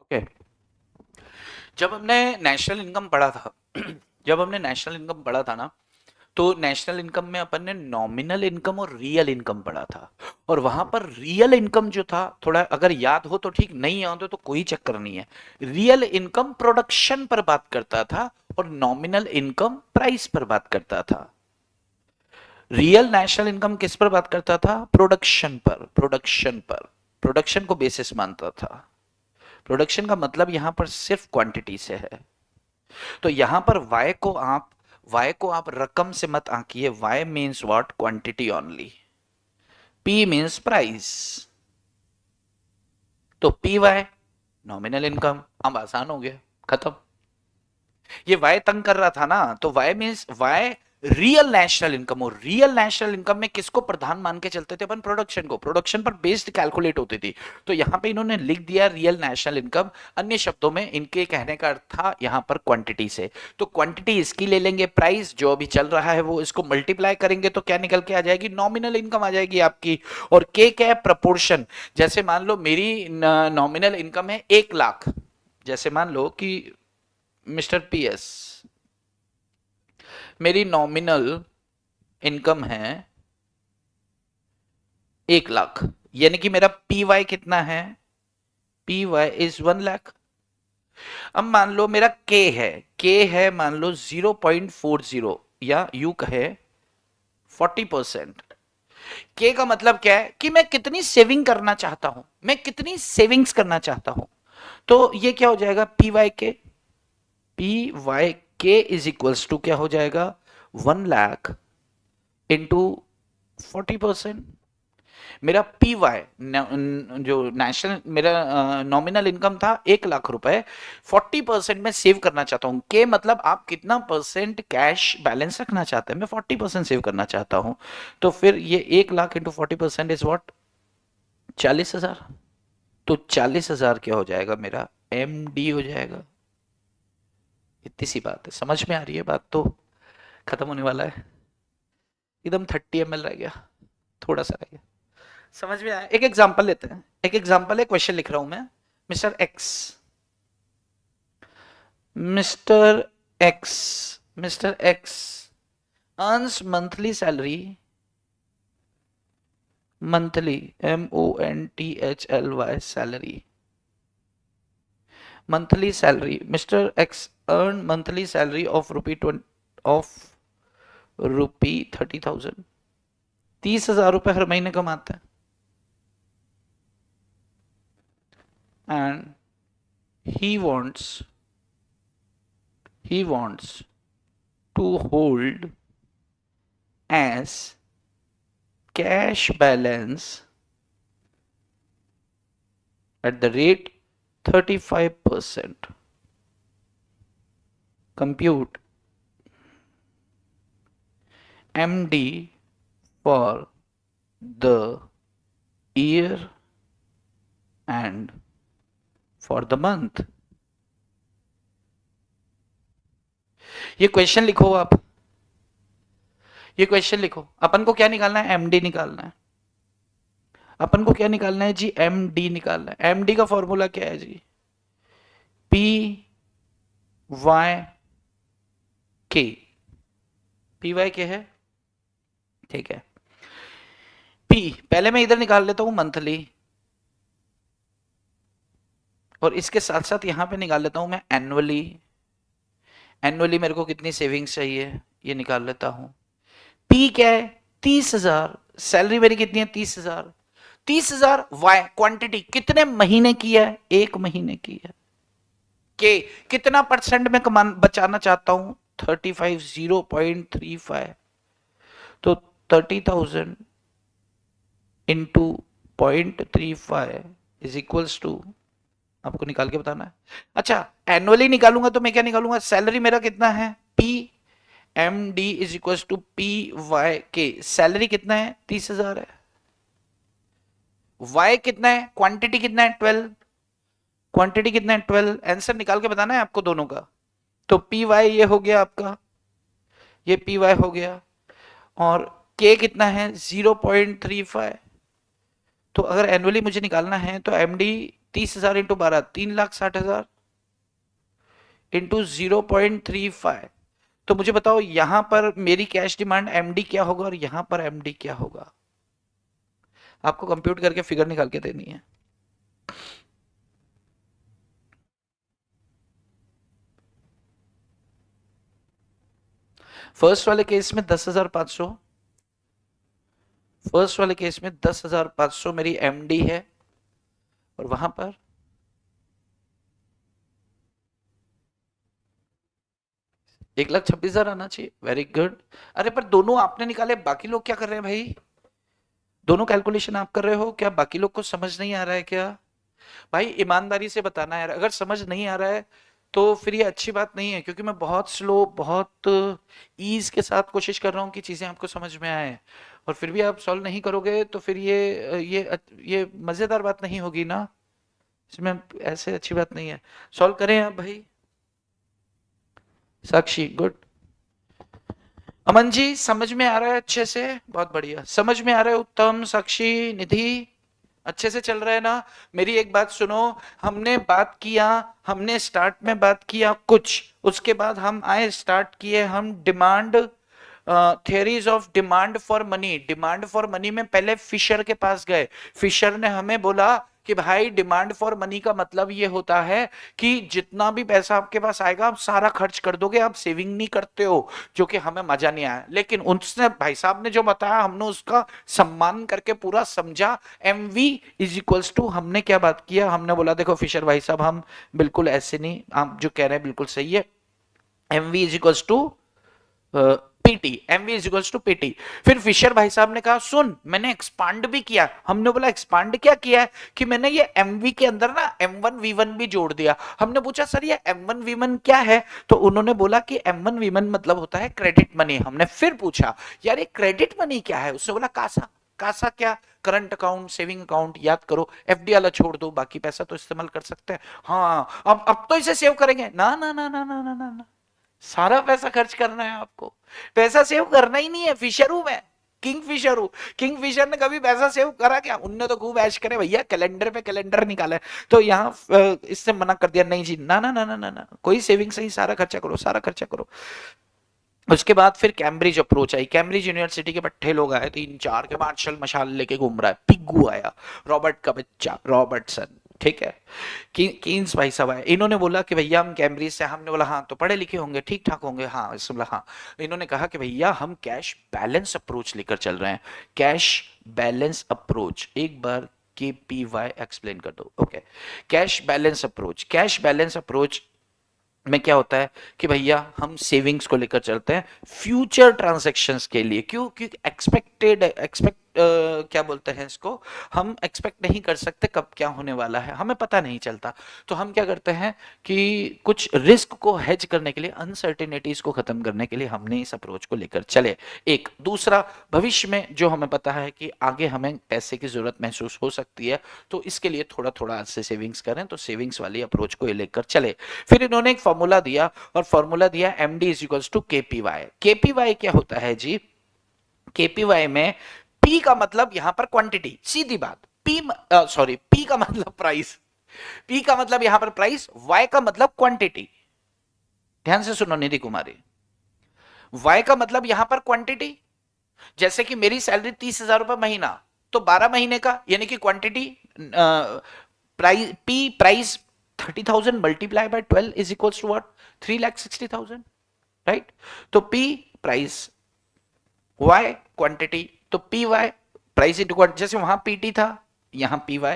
ओके, जब हमने नेशनल इनकम पढ़ा था जब हमने नेशनल इनकम पढ़ा था ना, तो नेशनल इनकम में अपन ने नॉमिनल इनकम और रियल इनकम पढ़ा था। और वहां पर रियल इनकम जो था, थोड़ा अगर याद हो तो ठीक, नहीं याद हो तो कोई चक्कर नहीं है। रियल इनकम प्रोडक्शन पर बात करता था और नॉमिनल इनकम प्राइस पर बात करता था। रियल नेशनल इनकम किस पर बात करता था? प्रोडक्शन पर, प्रोडक्शन पर, प्रोडक्शन को बेसिस मानता था। प्रोडक्शन का मतलब यहां पर सिर्फ क्वांटिटी से है। तो यहां पर y को आप रकम से मत आंकिए। y means what? Quantity only. p means price. तो पी वाई नॉमिनल इनकम, अब आसान हो गया, खत्म। ये y तंग कर रहा था ना, तो y means y real national income. और रियल नेशनल इनकम में किसको प्रधान मान के चलते थे अपन? प्रोडक्शन को। प्रोडक्शन पर बेस्ड कैलकुलेट होती थी। तो यहां पे इन्होंने लिख दिया रियल नेशनल इनकम। अन्य शब्दों में इनके कहने का अर्थ था यहां पर क्वांटिटी से। तो क्वांटिटी इसकी ले लेंगे, प्राइस जो अभी चल रहा है वो, इसको मल्टीप्लाई करेंगे तो क्या निकल के आ जाएगी? नॉमिनल इनकम आ जाएगी आपकी। और के क्या है? प्रपोर्शन। जैसे मान लो मेरी नॉमिनल इनकम है 1 लाख, जैसे मान लो कि मिस्टर पीएस, मेरी नॉमिनल इनकम है 1 लाख, यानी कि मेरा पी वाई कितना है? P Y is 1 lakh. अब मान लो मेरा के है मान लो 0.40, या यू कहे 40%। के का मतलब क्या है कि मैं कितनी सेविंग करना चाहता हूं, मैं कितनी सेविंग्स करना चाहता हूं। तो ये क्या हो जाएगा, पी वाई के इज इक्वल्स टू क्या हो जाएगा, 1 लाख इंटू 40%। मेरा पी वाई जो नेशनल मेरा नॉमिनल इनकम था 1 लाख रुपए, 40% में सेव करना चाहता हूं। के मतलब आप कितना परसेंट कैश बैलेंस रखना चाहते हैं, मैं 40% सेव करना चाहता हूं। तो फिर ये 1 लाख इंटू 40% इज वॉट, 40,000। तो 40,000 क्या हो जाएगा, मेरा एम डी हो जाएगा। इतनी सी बात है, समझ में आ रही है बात? तो खत्म होने वाला है, एकदम 30 ml रह गया, थोड़ा सा रह गया। समझ में आया? एक एग्जांपल लेते हैं, एक एग्जांपल है, क्वेश्चन लिख रहा हूं मैं। Mister x, mister x, mister x earns monthly salary, monthly MONTHLY salary, monthly salary. Mr. X earned monthly salary of rupee 30,000, 30,000 रुपए हर महीने कमाता है। And he wants to hold as cash balance at the rate 35%. Compute MD for the year and for the month. ये question लिखो आप, ये question लिखो। अपन को क्या निकालना है, एमडी निकालना है। अपन को क्या निकालना है जी, एमडी निकालना है। एमडी का फॉर्मूला क्या है जी, पी वाई के, पी वाई के है, ठीक है। पी पहले मैं इधर निकाल लेता हूं मंथली, और इसके साथ साथ यहां पे निकाल लेता हूं मैं एनुअली। एनुअली मेरे को कितनी सेविंग्स चाहिए ये निकाल लेता हूं। पी क्या है, 30,000, सैलरी मेरी कितनी है 30,000। 30,000 वाई क्वांटिटी कितने महीने की है, 1 महीने की है। के कितना परसेंट में बचाना चाहता हूं, 35, 0.35। तो 30,000 इंटू 0.35 इज इक्वल्स टू, आपको निकाल के बताना है। अच्छा, एनुअली निकालूंगा तो मैं क्या निकालूंगा, सैलरी मेरा कितना है, P M D is equal to P Y के। सैलरी कितना है, 30,000 है। वाई कितना है, क्वांटिटी कितना है, 12। क्वांटिटी कितना है, 12। आंसर निकाल के बताना है आपको दोनों का। तो पी वाई ये हो गया आपका, ये पी वाई हो गया, और के कितना है 0.35। तो अगर एनुअली मुझे निकालना है तो एमडी 30,000 इंटू 12, 3,60,000 इंटू 0.35। तो मुझे बताओ यहां पर मेरी कैश डिमांड एमडी क्या होगा और यहां पर एमडी क्या होगा। आपको कंप्यूट करके फिगर निकाल के देनी है। फर्स्ट वाले केस में 10,500, फर्स्ट वाले केस में 10,500 मेरी एमडी है, और वहां पर 1,26,000 आना चाहिए। Very good. अरे पर दोनों आपने निकाले, बाकी लोग क्या कर रहे हैं भाई, दोनों कैलकुलेशन आप कर रहे हो क्या, बाकी लोग को समझ नहीं आ रहा है क्या? भाई ईमानदारी से बताना है, अगर समझ नहीं आ रहा है तो फिर ये अच्छी बात नहीं है, क्योंकि मैं बहुत स्लो, बहुत ईज के साथ कोशिश कर रहा हूँ कि चीजें आपको समझ में आए, और फिर भी आप सॉल्व नहीं करोगे तो फिर ये मजेदार बात नहीं होगी ना, इसमें ऐसे अच्छी बात नहीं है। सॉल्व करें आप भाई। साक्षी गुड। अमन जी समझ में आ रहा है अच्छे से, बहुत बढ़िया, समझ में आ रहा है। उत्तम, साक्षी, निधि अच्छे से चल रहा है ना? मेरी एक बात सुनो, हमने बात किया, हमने स्टार्ट में बात किया कुछ, उसके बाद हम आए स्टार्ट किए हम demand, theories of demand for money. Demand for money में पहले फिशर के पास गए, फिशर ने हमें बोला कि भाई डिमांड फॉर मनी का मतलब ये होता है कि जितना भी पैसा आपके पास आएगा आप सारा खर्च कर दोगे, आप सेविंग नहीं करते हो, जो कि हमें मजा नहीं आया। लेकिन उसने भाई साहब ने जो बताया हमने उसका सम्मान करके पूरा समझा। एमवी इज इक्वल्स टू, हमने क्या बात किया, हमने बोला देखो फिशर भाई साहब हम बिल्कुल ऐसे नहीं, आप जो कह रहे हैं बिल्कुल सही है। MV is equals to PT, MV is equals to PT. फिर फिशर भाई साहब ने कहा सुन मैंने एक्सपांड भी किया। हमने बोला एक्सपांड क्या किया है, कि मैंने ये एमवी के अंदर ना M1V1 भी जोड़ दिया। हमने पूछा सर ये M1V1 क्या है, तो उन्होंने बोला कि M1V1 मतलब होता है क्रेडिट मनी। हमने फिर पूछा यार ये क्रेडिट मनी क्या है, उसने बोला कासा। कासा क्या, करंट अकाउंट, सेविंग अकाउंट, याद करो। एफडी वाला छोड़ दो, बाकी पैसा तो इस्तेमाल कर सकते हैं। हाँ अब तो इसे सेव करेंगे, ना ना ना ना ना ना ना ना, सारा पैसा खर्च करना है आपको, पैसा सेव करना ही नहीं है। फिशर हूं मैं, किंग फिशर हूं। किंग फिशर ने कभी पैसा सेव करा क्या, उनने तो खूब ऐश करे भैया, कैलेंडर पे कैलेंडर निकाले। तो यहाँ इससे मना कर दिया, नहीं जी ना ना ना ना ना ना, कोई सेविंग नहीं, सारा खर्चा करो, सारा खर्चा करो। उसके बाद फिर Cambridge approach I, Cambridge university के बट्ठे लोग आए, 3-4 के मार्शल मशाल लेके घूम रहा है। पिग्गू आया, रॉबर्ट का बच्चा रॉबर्टसन, ठीक है। कीन्स भाई साहब आए, इन्होंने बोला कि भैया हम कैम्ब्रिज से। हमने बोला हाँ तो पढ़े लिखे होंगे, ठीक ठाक होंगे, हाँ इसने बोला हाँ। इन्होंने कहा कि भैया हम कैश बैलेंस अप्रोच लेकर चल रहे हैं। कैश बैलेंस अप्रोच, एक बार KPY एक्सप्लेन कर दो। Okay, cash balance approach, cash balance approach में क्या होता है कि भैया हम सेविंग्स को लेकर चलते हैं फ्यूचर ट्रांजैक्शंस के लिए। क्यों, क्योंकि एक्सपेक्ट क्या बोलते हैं इसको, हम एक्सपेक्ट नहीं कर सकते कब क्या होने वाला है, हमें पता नहीं चलता। तो हम क्या करते हैं कि कुछ रिस्क को हेज करने के लिए, अनसर्टेनिटीज को खत्म करने के लिए हमने इस अप्रोच को लेकर चले। एक दूसरा, भविष्य में जो हमें पता है कि आगे हमें पैसे की जरूरत महसूस हो सकती है, तो इसके लिए थोड़ा थोड़ा आज से सेविंग्स करें, तो सेविंग्स वाली अप्रोच को लेकर चले। फिर इन्होंने एक फॉर्मूला दिया, और फॉर्मूला दिया MD is equals to KPY। KPY क्या होता है जी, KPY में P का मतलब यहां पर क्वांटिटी, सीधी बात। P का मतलब प्राइस, P का मतलब यहां पर प्राइस, Y का मतलब क्वांटिटी। ध्यान से सुनो निधि कुमारी, Y का मतलब यहां पर क्वांटिटी। जैसे कि मेरी सैलरी 30,000 रुपए महीना, तो 12 महीने का, यानी कि quantity, price, P price 30,000 multiply by 12 is equals to what, 3,60,000, right. तो P प्राइस, Y क्वांटिटी, तो PY प्राइस इंटू क्वांटिटी, जैसे वहां PT था यहां PY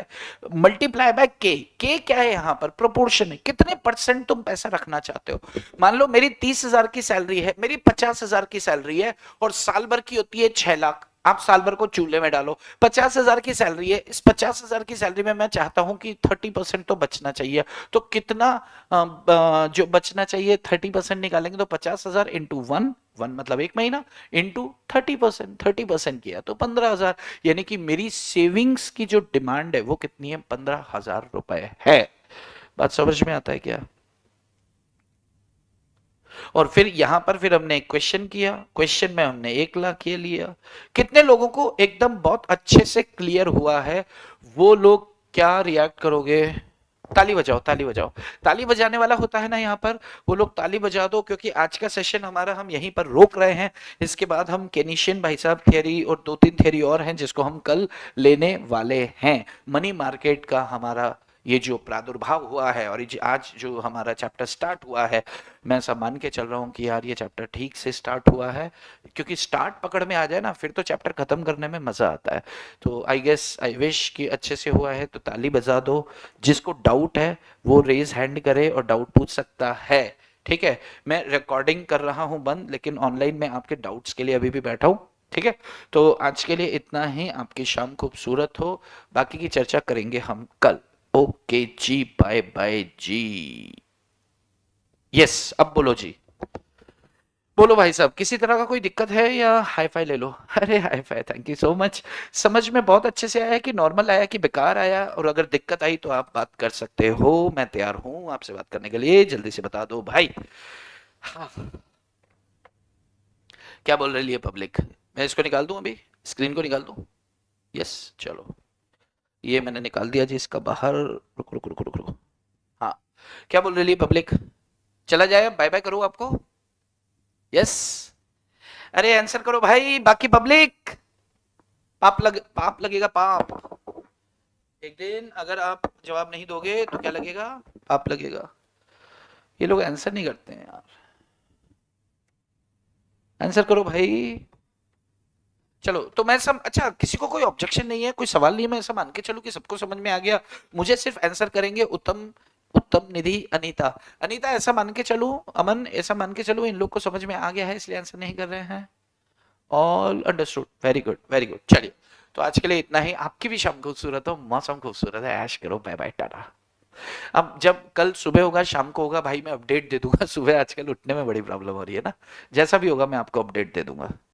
मल्टीप्लाई बाय K क्या है यहां पर, प्रोपोर्शन है, कितने परसेंट तुम पैसा रखना चाहते हो। मान लो मेरी 30,000 की सैलरी है, मेरी 50,000 की सैलरी है, और साल भर की होती है 6 लाख। आप साल भर को चूल्हे में डालो, 50,000 की सैलरी है, इस 50,000 की सैलरी में मैं चाहता हूं कि 30% तो बचना चाहिए। तो कितना जो बचना चाहिए, 30% निकालेंगे तो 50,000 इंटू 1 मतलब 1 महीना, इंटू 30%, 30% किया तो 15,000। यानी कि मेरी सेविंग्स की जो डिमांड है वो कितनी है, 15,000 रुपए है। बात समझ में आता है क्या। और फिर यहां पर फिर हमने एक क्वेश्चन किया, क्वेश्चन में हमने 1 लाख ये लिया। कितने लोगों को एकदम बहुत अच्छे से क्लियर हुआ है, वो लोग क्या रिएक्ट करोगे, ताली बजाओ, ताली बजाओ। ताली बजाने वाला होता है ना यहाँ पर, वो लोग ताली बजा दो, क्योंकि आज का सेशन हमारा हम यहीं पर रोक रहे हैं। इसके बाद हम केनीशियन भाई साहब थियरी और 2-3 थियरी और हैं जिसको हम कल लेने वाले हैं। मनी मार्केट का हमारा ये जो प्रादुर्भाव हुआ है, और आज जो हमारा चैप्टर स्टार्ट हुआ है, मैं सब मान के चल रहा हूँ कि यार ये चैप्टर ठीक से स्टार्ट हुआ है, क्योंकि स्टार्ट पकड़ में आ जाए ना, फिर तो चैप्टर खत्म करने में मजा आता है। तो आई गेस, आई विश कि अच्छे से हुआ है, तो ताली बजा दो। जिसको डाउट है वो रेज हैंड करे और डाउट पूछ सकता है, ठीक है। मैं रिकॉर्डिंग कर रहा हूं बंद, लेकिन ऑनलाइन में आपके डाउट्स के लिए अभी भी बैठा हूं, ठीक है। तो आज के लिए इतना ही, आपकी शाम खूबसूरत हो, बाकी की चर्चा करेंगे हम कल। ओके जी, बाय बाय जी। यस, अब बोलो जी, बोलो भाई साहब, किसी तरह का कोई दिक्कत है या हाई फाई ले लो। अरे hi fi, thank you so much. समझ में बहुत अच्छे से आया कि नॉर्मल आया कि बेकार आया, और अगर दिक्कत आई तो आप बात कर सकते हो, मैं तैयार हूं आपसे बात करने के लिए, जल्दी से बता दो भाई। हाँ। क्या बोल रही है पब्लिक, मैं इसको निकाल दूं, अभी स्क्रीन को निकाल दूं। यस, चलो ये मैंने निकाल दिया जी इसका बाहर। रुको रुको रुको रुको रुको। हाँ, क्या बोल रही है पब्लिक, चला जाए, बाय बाय करूं आपको। यस, अरे आंसर करो भाई, बाकी पब्लिक। पाप लगेगा पाप। एक दिन अगर आप जवाब नहीं दोगे तो क्या लगेगा? पाप लगेगा। ये लोग आंसर नहीं करते हैं यार। आंसर करो भाई। चलो तो मैं सब अच्छा, किसी को कोई ऑब्जेक्शन नहीं है, कोई सवाल नहीं है, मैं ऐसा मान के चलूं कि सबको समझ में आ गया। मुझे सिर्फ आंसर करेंगे उत्तम, उत्तम निधि, अनीता। अनीता ऐसा मान के चलूं, अमन ऐसा मान के चलूं इन लोग को समझ में आ गया है इसलिए आंसर नहीं कर रहे हैं। All understood, very good very good. चलिए तो आज के लिए इतना ही। आपकी भी शाम खूबसूरत हो, मौसम खूबसूरत है, ऐश करो, बाय बाय, टाटा। अब जब कल सुबह होगा शाम को होगा भाई मैं अपडेट दे दूंगा। सुबह आजकल उठने में बड़ी प्रॉब्लम हो रही है ना, जैसा भी होगा मैं आपको अपडेट दे दूंगा।